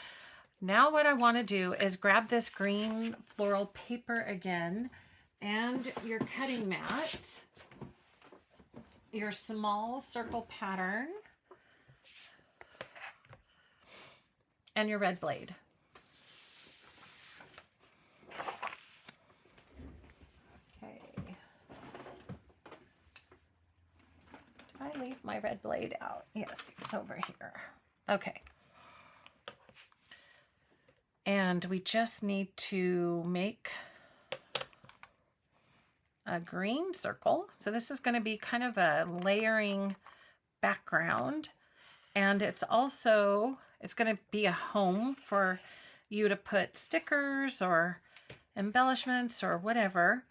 Now what I want to do is grab this green floral paper again and your cutting mat, your small circle pattern, and your red blade. Okay. Did I leave my red blade out? Yes, it's over here. Okay. And we just need to make a green circle. So this is going to be kind of a layering background. And it's also, it's going to be a home for you to put stickers or embellishments or whatever.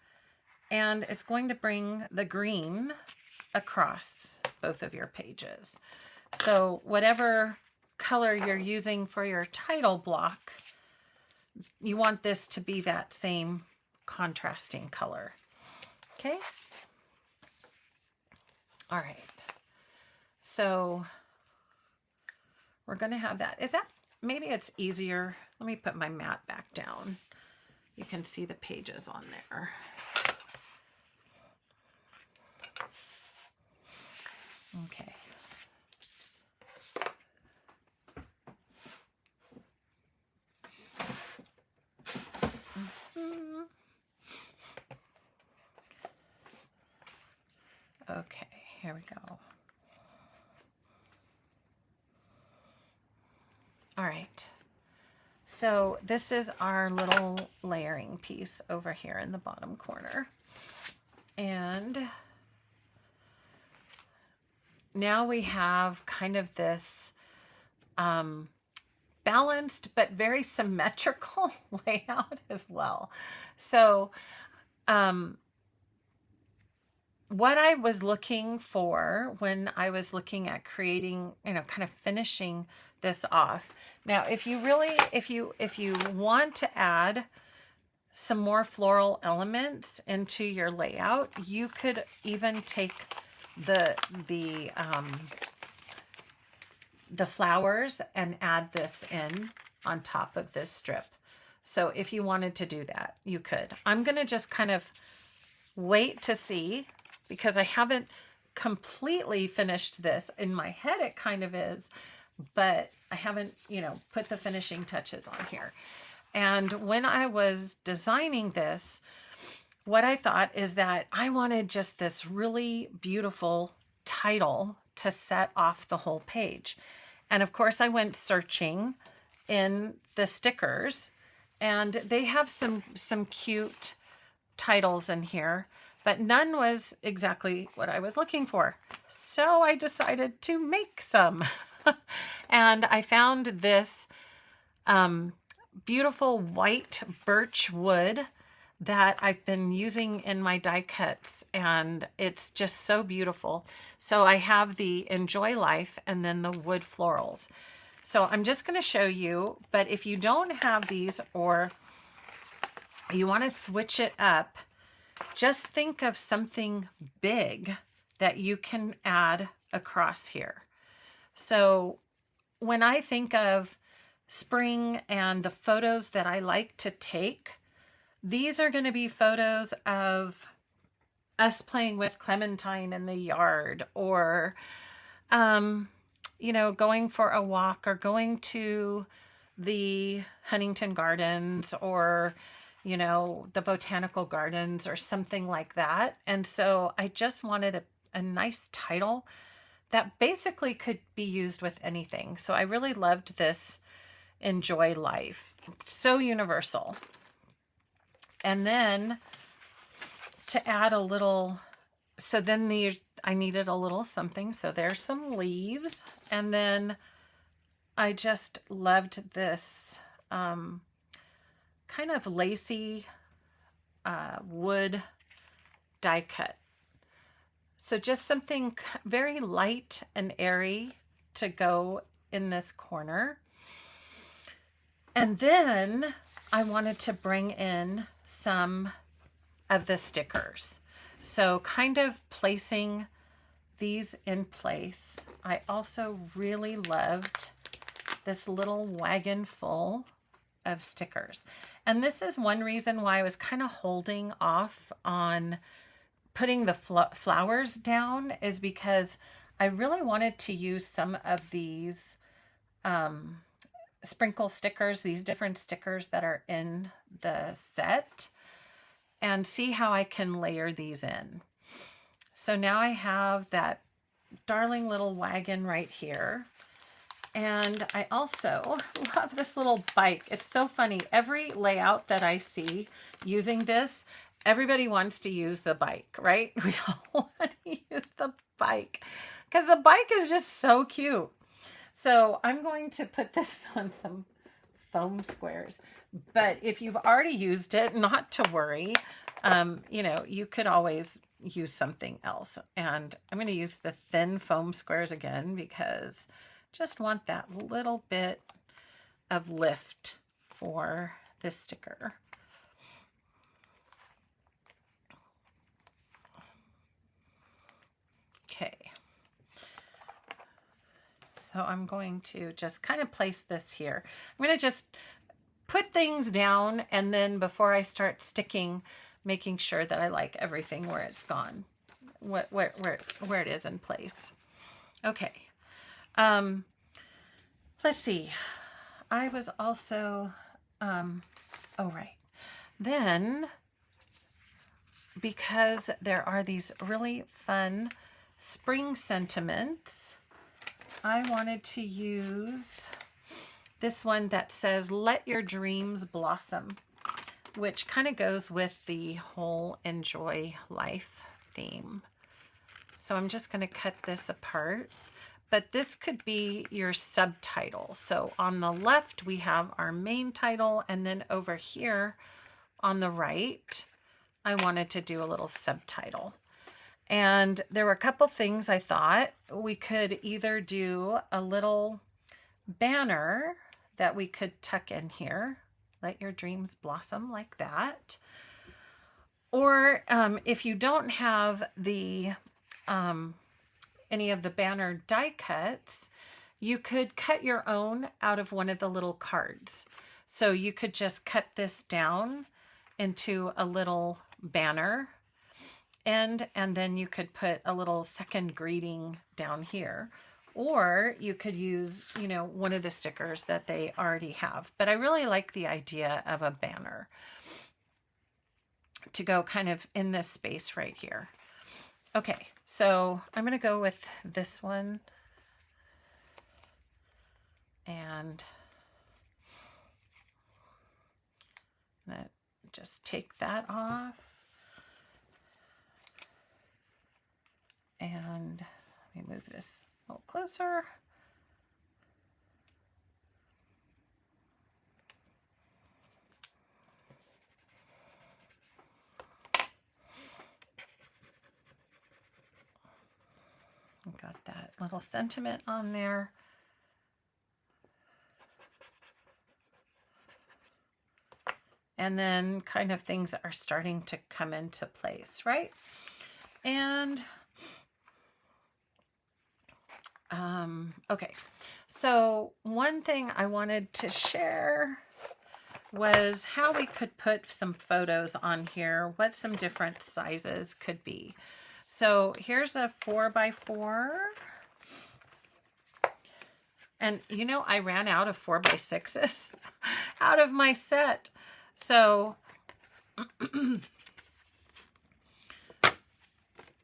And it's going to bring the green across both of your pages. So whatever color you're using for your title block, you want this to be that same contrasting color. Okay. All right. So we're going to have that. Is that, maybe it's easier. Let me put my mat back down. You can see the pages on there. Okay. Okay, here we go. All right. So this is our little layering piece over here in the bottom corner. And now we have kind of this balanced but very symmetrical layout as well. So what I was looking for when I was looking at creating, you know, kind of finishing this off. Now, if you want to add some more floral elements into your layout, you could even take the flowers and add this in on top of this strip. So if you wanted to do that, you could. I'm going to just kind of wait to see, because I haven't completely finished this. In my head, it kind of is, but I haven't, you know, put the finishing touches on here. And when I was designing this, what I thought is that I wanted just this really beautiful title to set off the whole page. And of course, I went searching in the stickers, and they have some cute titles in here, but none was exactly what I was looking for. So I decided to make some. And I found this beautiful white birch wood that I've been using in my die cuts, and it's just so beautiful. So I have the Enjoy Life and then the wood florals. So I'm just going to show you, but if you don't have these or you want to switch it up, just think of something big that you can add across here. So when I think of spring and the photos that I like to take, these are going to be photos of us playing with Clementine in the yard, or, you know, going for a walk, or going to the Huntington Gardens, or, you know, the botanical gardens, or something like that. And so I just wanted a nice title that basically could be used with anything. So I really loved this Enjoy Life. So universal. And then to add a little, so then I needed a little something. So there's some leaves. And then I just loved this kind of lacy wood die cut. So just something very light and airy to go in this corner. And then I wanted to bring in some of the stickers. So kind of placing these in place. I also really loved this little wagon full of stickers. And this is one reason why I was kind of holding off on putting the flowers down, is because I really wanted to use some of these sprinkle stickers, these different stickers that are in the set, and see how I can layer these in. So now I have that darling little wagon right here. And I also love this little bike. It's so funny. Every layout that I see using this, everybody wants to use the bike, right? We all want to use the bike because the bike is just so cute. So I'm going to put this on some foam squares. But if you've already used it, not to worry. You know, you could always use something else. And I'm going to use the thin foam squares again because just want that little bit of lift for this sticker. Okay. So I'm going to just kind of place this here. I'm going to just put things down, and then before I start sticking, making sure that I like everything where it's gone, where it is in place. Okay. Let's see. I was also, oh, right. Then, because there are these really fun spring sentiments, I wanted to use this one that says, "Let your dreams blossom," which kind of goes with the whole enjoy life theme. So I'm just going to cut this apart. But this could be your subtitle. So on the left, we have our main title, and then over here on the right, I wanted to do a little subtitle. And there were a couple things I thought. We could either do a little banner that we could tuck in here, "Let your dreams blossom," like that. Or if you don't have the any of the banner die cuts, you could cut your own out of one of the little cards. So you could just cut this down into a little banner, and then you could put a little second greeting down here. Or you could use, you know, one of the stickers that they already have. But I really like the idea of a banner to go kind of in this space right here. Okay, so I'm going to go with this one, and just take that off, and let me move this a little closer. Got that little sentiment on there. And then kind of things are starting to come into place, right? And okay, so one thing I wanted to share was how we could put some photos on here, what some different sizes could be. So here's a 4x4. And you know, I ran out of 4x6s out of my set. So I'm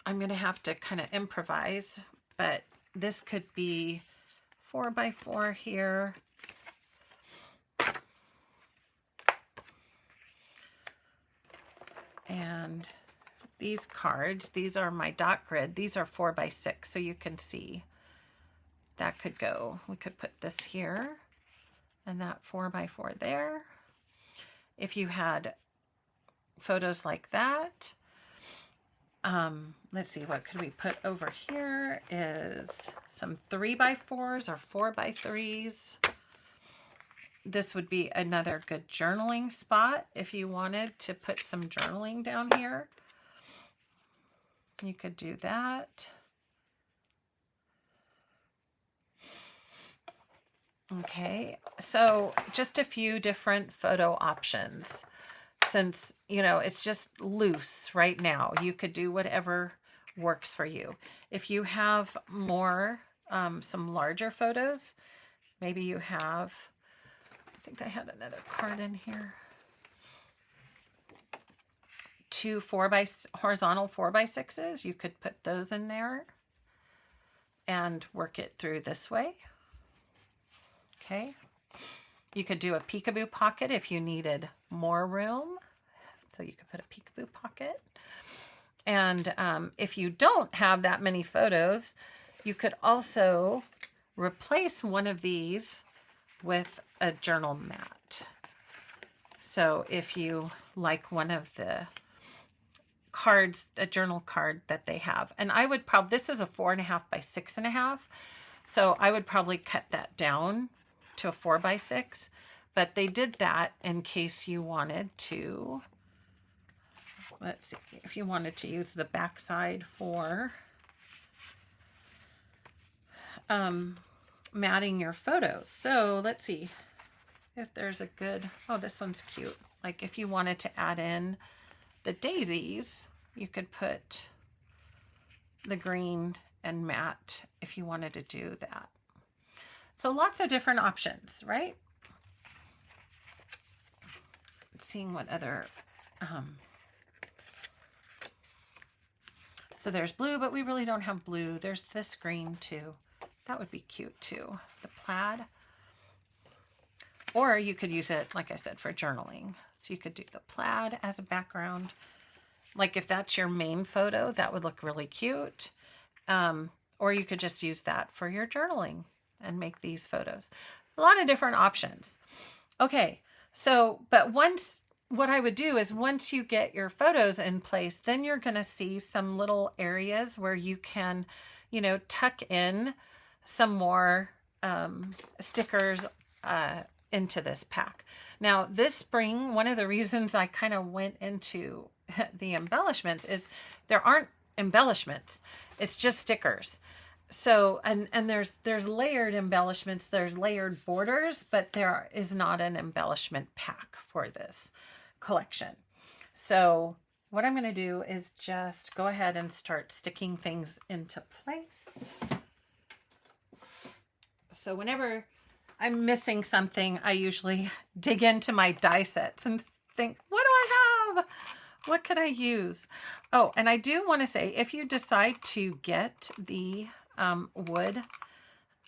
going to have to kind of improvise, but this could be 4x4 here. And these cards, these are my dot grid. These are 4x6, so you can see that could go. We could put this here and that 4x4 there. If you had photos like that, let's see, what could we put over here is some 3x4s or 4x3s. This would be another good journaling spot if you wanted to put some journaling down here. You could do that. Okay, so just a few different photo options. Since, you know, it's just loose right now, you could do whatever works for you. If you have more, some larger photos, maybe you have, I think I had another card in here. 2 horizontal 4x6s, you could put those in there and work it through this way. Okay. You could do a peekaboo pocket if you needed more room. So you could put a peekaboo pocket. And if you don't have that many photos, you could also replace one of these with a journal mat. So if you like one of the cards, a journal card that they have, and I would probably, this is a 4.5 by 6.5. So I would probably cut that down to a 4 by 6, but they did that in case you wanted to, let's see, if you wanted to use the back side for matting your photos. So let's see if there's a good, oh, this one's cute. Like if you wanted to add in the daisies, you could put the green and matte if you wanted to do that. So lots of different options, right? Seeing what other, so there's blue, but we really don't have blue. There's this green too. That would be cute too. The plaid. Or you could use it, like I said, for journaling. So you could do the plaid as a background. Like if that's your main photo, that would look really cute. Or you could just use that for your journaling and make these photos. A lot of different options. Okay, so, but what I would do is once you get your photos in place, then you're going to see some little areas where you can, you know, tuck in some more stickers into this pack. Now this spring, one of the reasons I kind of went into the embellishments is there aren't embellishments. It's just stickers. So, and there's layered embellishments, there's layered borders, but there is not an embellishment pack for this collection. So what I'm going to do is just go ahead and start sticking things into place. So whenever I'm missing something, I usually dig into my die sets and think, what do I have? What could I use? Oh, and I do want to say, if you decide to get the wood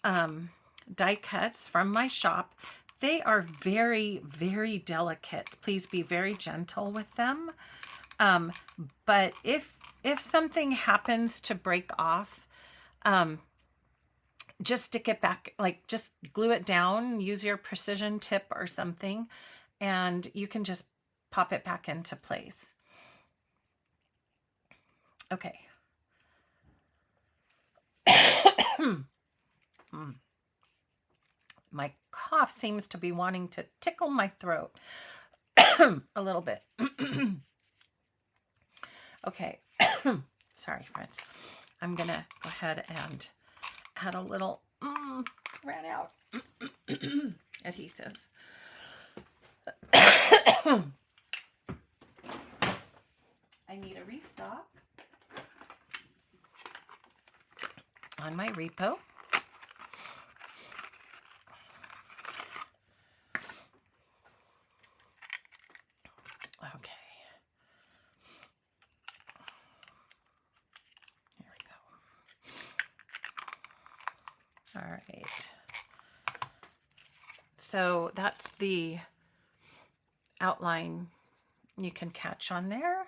die cuts from my shop, they are very, very delicate. Please be very gentle with them. But if something happens to break off, just stick it back, like just glue it down, use your precision tip or something, and you can just pop it back into place. Okay. My cough seems to be wanting to tickle my throat a little bit. Okay. Sorry, friends. I'm going to go ahead and add a little, ran out, adhesive. I need a restock on my repo. Okay. Here we go. All right. So that's the outline you can catch on there.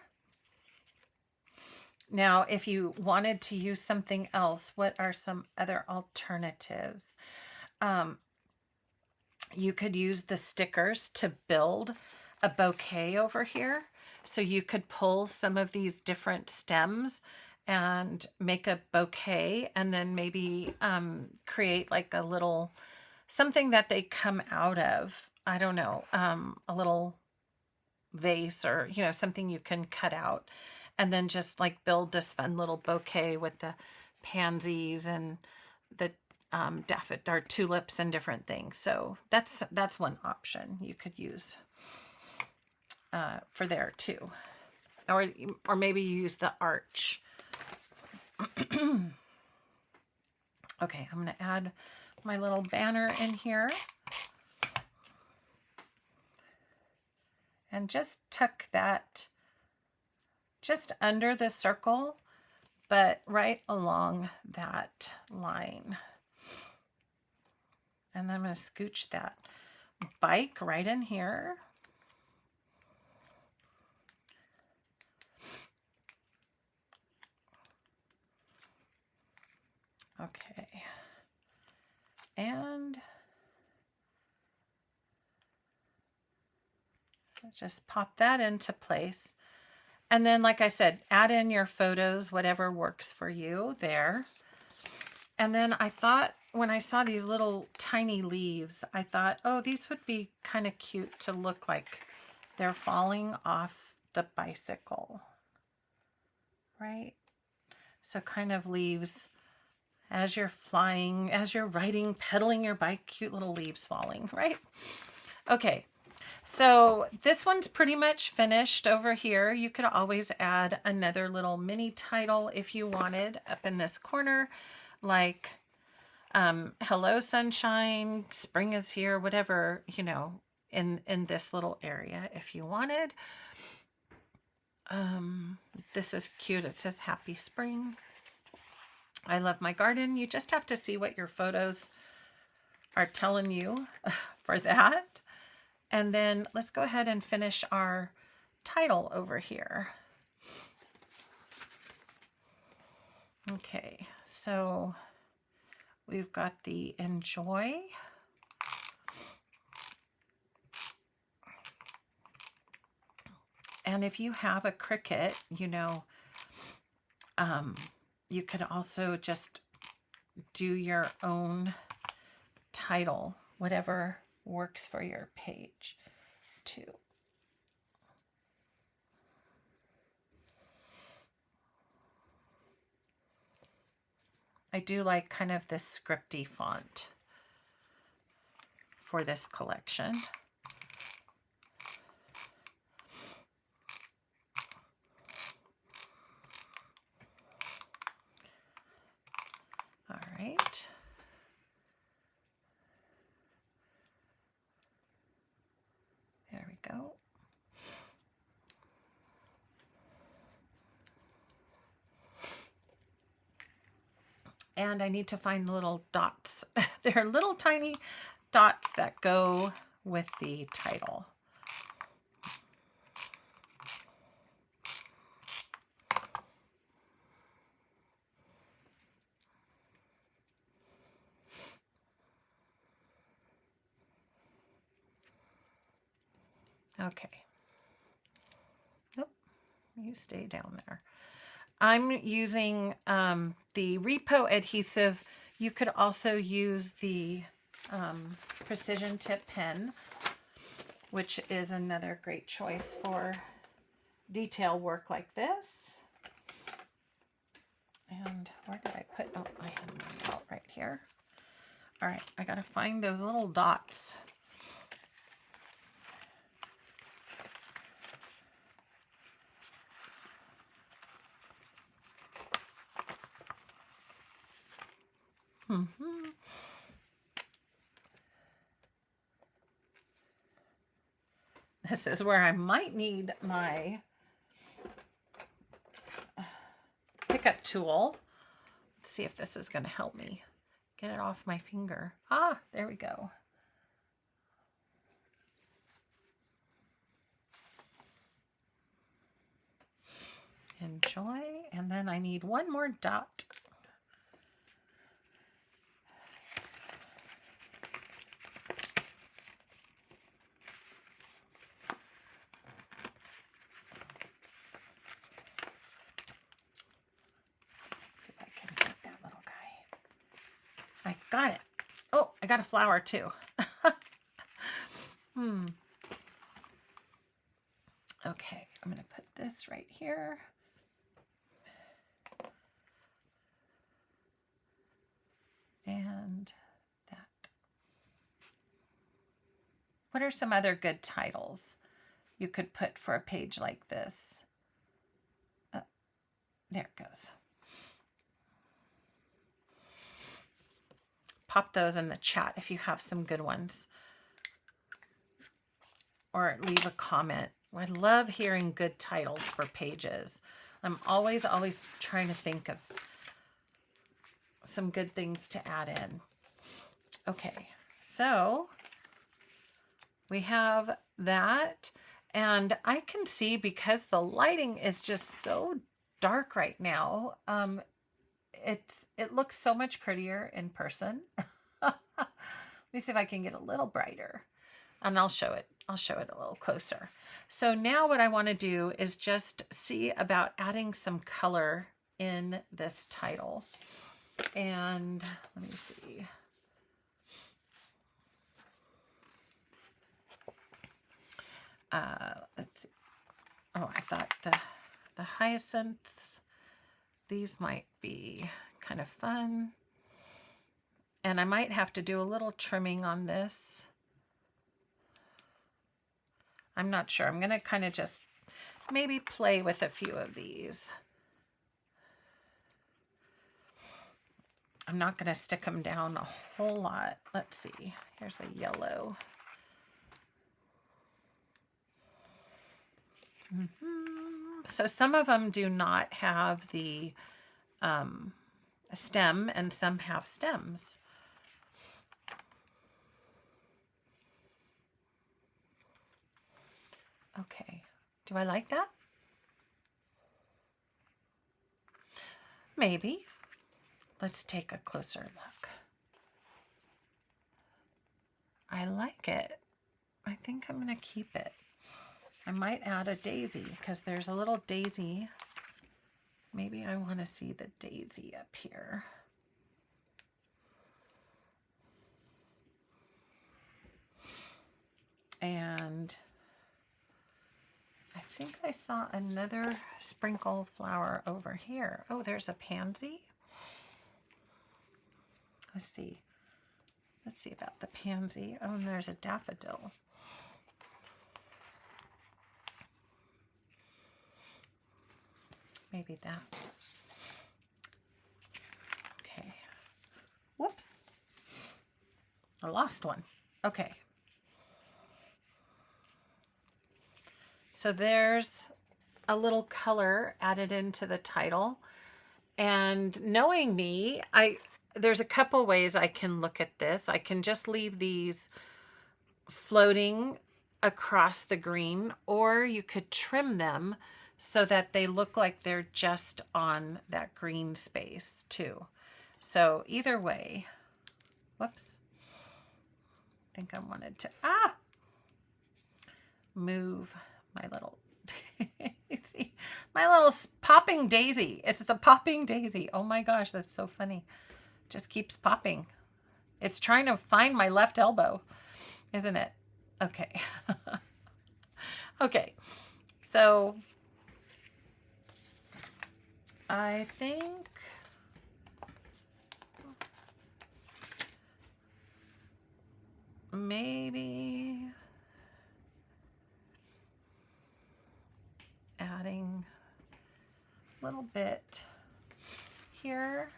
Now, if you wanted to use something else, what are some other alternatives? You could use the stickers to build a bouquet over here. So you could pull some of these different stems and make a bouquet, and then maybe create like a little, something that they come out of. I don't know, a little vase, or, you know, something you can cut out, and then just like build this fun little bouquet with the pansies and the daffodil or tulips and different things. So that's one option you could use for there too, or maybe use the arch. Okay, I'm going to add my little banner in here and just tuck that just under the circle, but right along that line. And then I'm going to scooch that bike right in here. Okay. And just pop that into place. And then, like I said, add in your photos, whatever works for you there. And then I thought, when I saw these little tiny leaves, I thought, oh, these would be kind of cute to look like they're falling off the bicycle, right? So kind of leaves as you're flying, as you're riding, pedaling your bike, cute little leaves falling, right? Okay, so this one's pretty much finished over here. You could always add another little mini title if you wanted up in this corner, like hello sunshine, spring is here, whatever, you know, in this little area if you wanted. This is cute. It says happy spring. I love my garden. You just have to see what your photos are telling you for that. And then let's go ahead and finish our title over here. Okay, so we've got the enjoy. And if you have a Cricut, you know, you could also just do your own title, whatever works for your page too. I do like kind of this scripty font for this collection. All right. There we go. And I need to find the little dots. There are little tiny dots that go with the title. Okay. Nope, you stay down there. I'm using the Repo adhesive. You could also use the precision tip pen, which is another great choice for detail work like this. And where did I put, oh, I had mine out right here. All right, I gotta find those little dots. This is where I might need my pickup tool. Let's see if this is going to help me get it off my finger. Ah, there we go. Enjoy, and then I need one more dot. Got it. Oh, I got a flower too. Okay, I'm going to put this right here. And that. What are some other good titles you could put for a page like this? There it goes. Pop those in the chat if you have some good ones. Or leave a comment. I love hearing good titles for pages. I'm always trying to think of some good things to add in. Okay, So we have that, and I can see, because the lighting is just so dark right now, it looks so much prettier in person. Let me see if I can get a little brighter, and I'll show it a little closer. So now what I want to do is just see about adding some color in this title. And let me see. Let's see. Oh, I thought the hyacinths, these might be kind of fun. And I might have to do a little trimming on this. I'm not sure. I'm going to kind of just maybe play with a few of these. I'm not going to stick them down a whole lot. Let's see. Here's a yellow. So some of them do not have the stem, and some have stems. Okay, do I like that? Maybe. Let's take a closer look. I like it. I think I'm going to keep it. I might add a daisy, because there's a little daisy. Maybe I want to see the daisy up here. And I think I saw another sprinkle flower over here. Oh, there's a pansy. Let's see. Let's see about the pansy. Oh, and there's a daffodil. Maybe that. Okay. Whoops. I lost one. Okay. So there's a little color added into the title. And knowing me, there's a couple ways I can look at this. I can just leave these floating across the green, or you could trim them so that they look like they're just on that green space too. So either way, whoops. I think I wanted to, move my little daisy. My little popping daisy. It's the popping daisy. Oh my gosh, that's so funny. Just keeps popping. It's trying to find my left elbow, isn't it? Okay. Okay. So I think maybe adding a little bit here,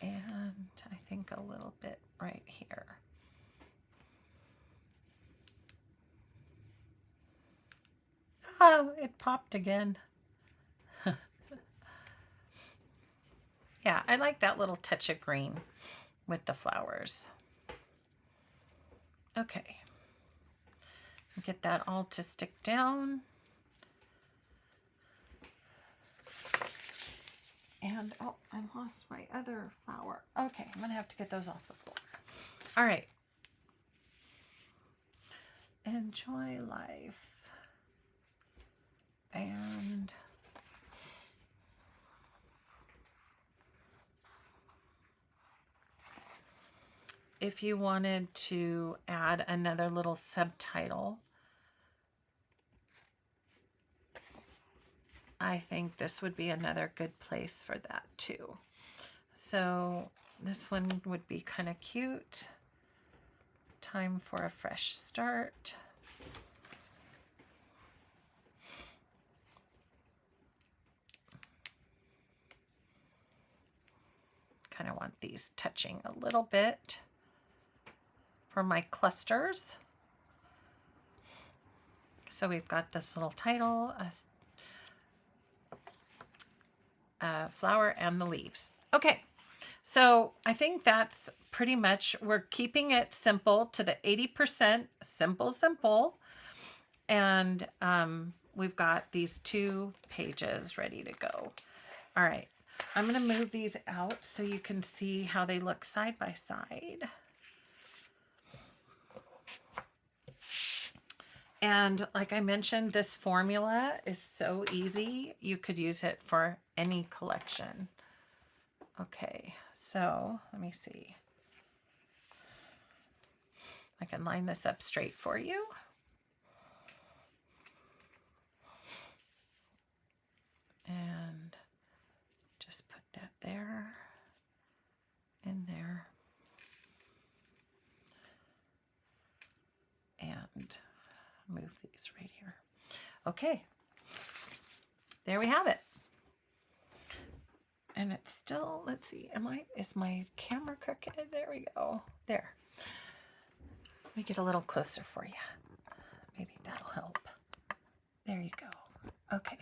and I think a little bit right here. Oh, it popped again. Yeah, I like that little touch of green with the flowers. Okay. Get that all to stick down. And, oh, I lost my other flower. Okay, I'm going to have to get those off the floor. All right. Enjoy life. And if you wanted to add another little subtitle, I think this would be another good place for that too. So this one would be kind of cute. Time for a fresh start. Kind of want these touching a little bit for my clusters. So we've got this little title, a flower, and the leaves. Okay, So I think that's pretty much, we're keeping it simple to the 80% simple. And we've got these 2 pages ready to go. All right, I'm going to move these out so you can see how they look side by side. And like I mentioned, this formula is so easy. You could use it for any collection. Okay, so let me see. I can line this up straight for you. And just put that there and there. And move these right here. Okay, there we have it. And it's still, let's see, is my camera crooked? There we go. There. Let me get a little closer for you. Maybe that'll help. There you go. Okay.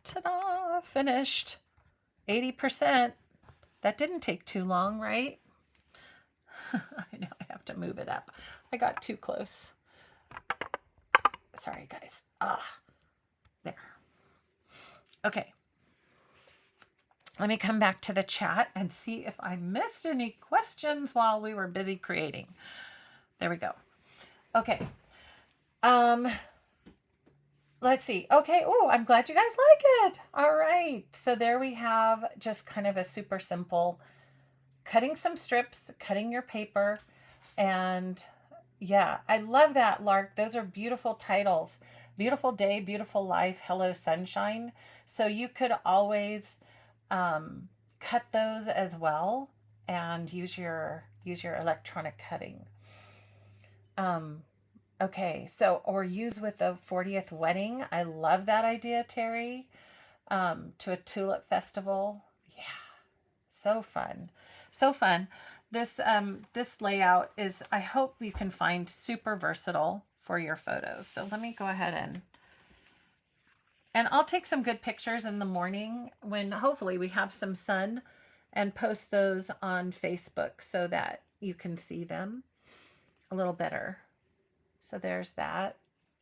Ta-da! Finished. 80%. That didn't take too long, right? I know I have to move it up. I got too close. Sorry, guys. There. Okay. Let me come back to the chat and see if I missed any questions while we were busy creating. There we go. Okay. Let's see. Okay. Oh, I'm glad you guys like it. All right. So there we have just kind of a super simple cutting some strips, cutting your paper. And yeah, I love that, Lark. Those are beautiful titles. Beautiful Day, Beautiful Life, Hello Sunshine. So you could always cut those as well and use your electronic cutting. Okay, so, or use with the 40th wedding. I love that idea, Terry. To a tulip festival. Yeah, so fun. So fun. This layout is, I hope you can find, super versatile for your photos. So let me go ahead and I'll take some good pictures in the morning when hopefully we have some sun and post those on Facebook so that you can see them a little better. So there's that.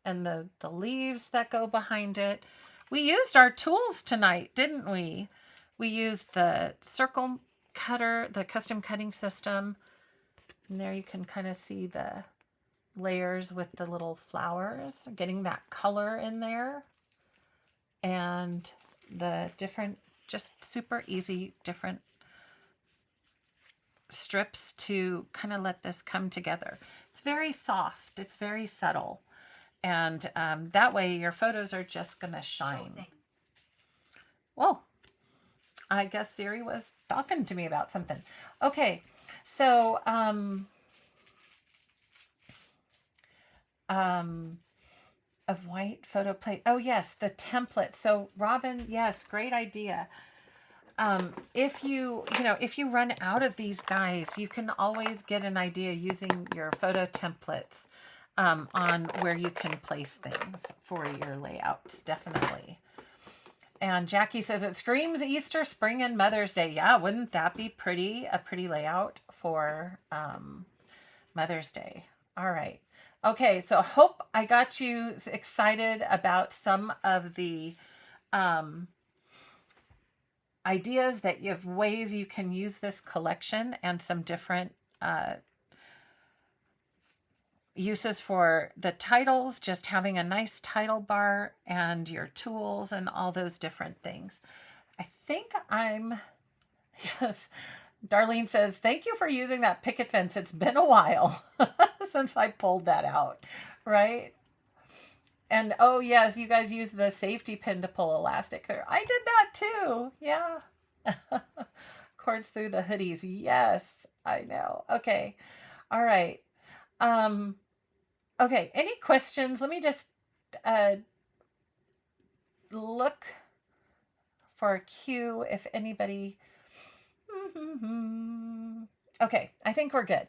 And the leaves that go behind it. We used our tools tonight, didn't we? We used the circle cutter, the custom cutting system. And there you can kind of see the layers with the little flowers, getting that color in there. And the different, just super easy, different strips to kind of let this come together. It's very soft. It's very subtle. And that way your photos are just going to shine. Whoa. I guess Siri was talking to me about something. Okay. So, of white photo plate. Oh yes, the template. So Robin, yes, great idea. If you run out of these guys, you can always get an idea using your photo templates on where you can place things for your layouts, definitely. And Jackie says it screams Easter, spring, and Mother's Day. Yeah, wouldn't that be pretty? A pretty layout for Mother's Day. All right. Okay, so hope I got you excited about some of the ideas that you have, ways you can use this collection, and some different uses for the titles, just having a nice title bar and your tools and all those different things. I think yes, Darlene says, thank you for using that picket fence. It's been a while since I pulled that out, right? And oh yes, you guys use the safety pin to pull elastic through. I did that too. Yeah. Cords through the hoodies. Yes, I know. Okay. All right. Okay. Any questions? Let me just look for a cue if anybody. Okay. I think we're good.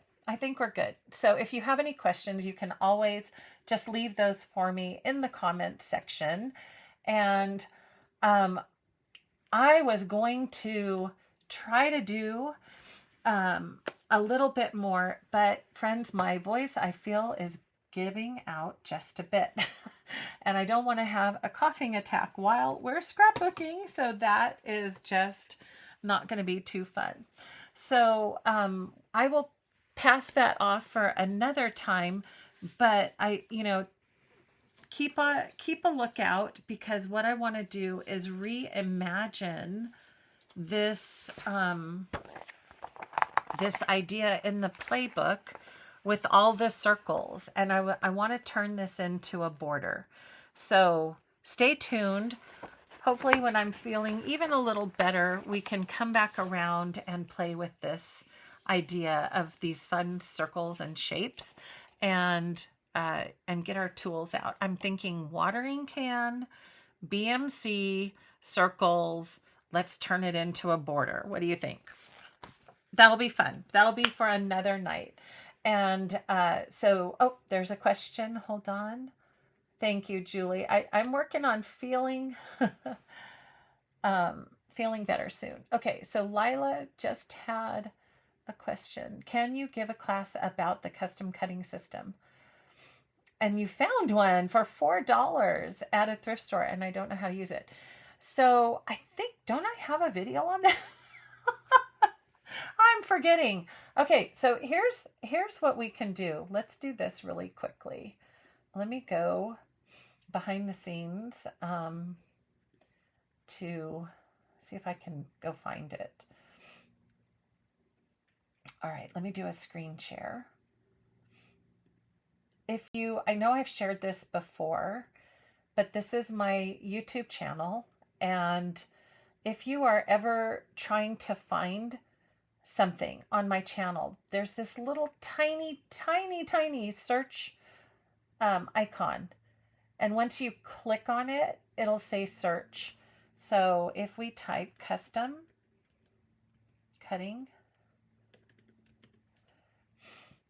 So if you have any questions, you can always just leave those for me in the comments section. And I was going to try to do a little bit more, but friends, my voice, I feel, is giving out just a bit. And I don't want to have a coughing attack while we're scrapbooking. So that is just not going to be too fun. So I will pass that off for another time, but keep a lookout, because what I want to do is reimagine this this idea in the playbook with all the circles, and I want to turn this into a border. So stay tuned. Hopefully when I'm feeling even a little better, we can come back around and play with this idea of these fun circles and shapes, and get our tools out. I'm thinking watering can, BMC, circles. Let's turn it into a border. What do you think? That'll be fun. That'll be for another night. And oh, there's a question. Hold on. Thank you, Julie. I'm working on feeling feeling better soon. Okay, so Lila just had a question. Can you give a class about the custom cutting system? And you found one for $4 at a thrift store, and I don't know how to use it. So I think, don't I have a video on that? I'm forgetting. Okay, so here's what we can do. Let's do this really quickly. Let me go behind the scenes to see if I can go find it. All right, let me do a screen share. I know I've shared this before, but this is my YouTube channel. And if you are ever trying to find something on my channel, there's this little tiny search icon. And once you click on it, it'll say search. So if we type custom cutting,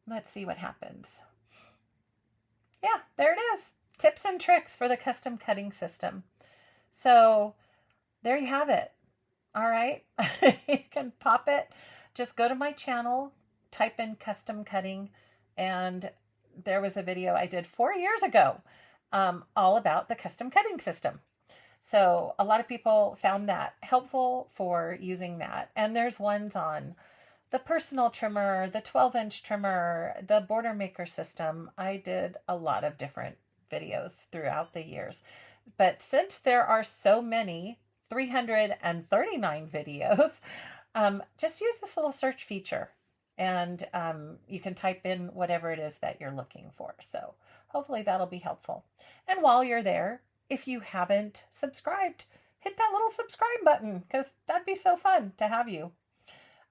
let's see what happens. Yeah, there it is. Tips and tricks for the custom cutting system. So there you have it. All right. You can pop it. Just go to my channel, type in custom cutting, and there was a video I did 4 years ago all about the custom cutting system. So a lot of people found that helpful for using that. And there's ones on the personal trimmer, the 12-inch trimmer, the border maker system. I did a lot of different videos throughout the years. But since there are so many, 339 videos, just use this little search feature, and you can type in whatever it is that you're looking for. So hopefully that'll be helpful. And while you're there, if you haven't subscribed, hit that little subscribe button, because that'd be so fun to have you.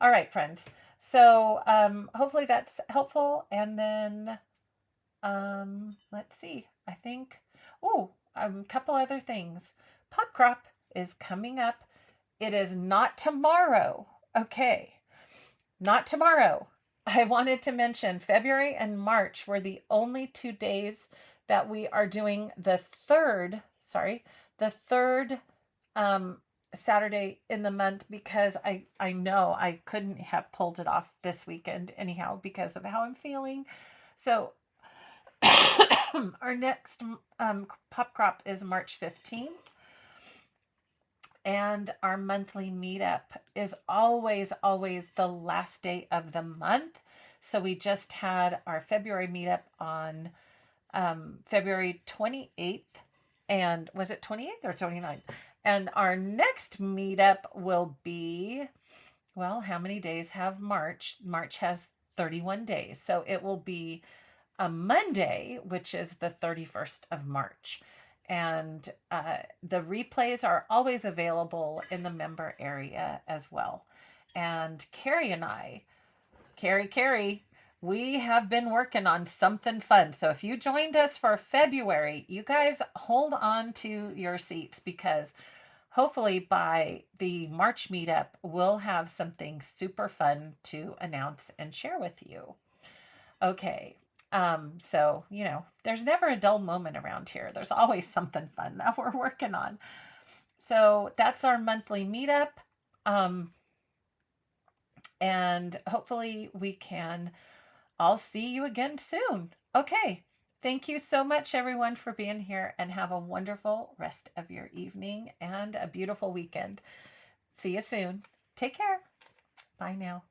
All right, friends. So hopefully that's helpful. And then let's see. I think, a couple other things. Pop Crop is coming up. It is not tomorrow. Okay, not tomorrow. I wanted to mention February and March were the only 2 days that we are doing the third Saturday in the month, because I know I couldn't have pulled it off this weekend anyhow because of how I'm feeling. So our next Pop Crop is March 15th. And our monthly meetup is always the last day of the month. So we just had our February meetup on February 28th. And was it 28th or 29th? And our next meetup will be, well, how many days have March? March has 31 days. So it will be a Monday, which is the 31st of March. And the replays are always available in the member area as well. And Carrie and I, Carrie, we have been working on something fun. So if you joined us for February, you guys hold on to your seats, because hopefully by the March meetup, we'll have something super fun to announce and share with you. Okay. So, there's never a dull moment around here. There's always something fun that we're working on. So that's our monthly meetup. And hopefully we can all see you again soon. Okay. Thank you so much, everyone, for being here, and have a wonderful rest of your evening and a beautiful weekend. See you soon. Take care. Bye now.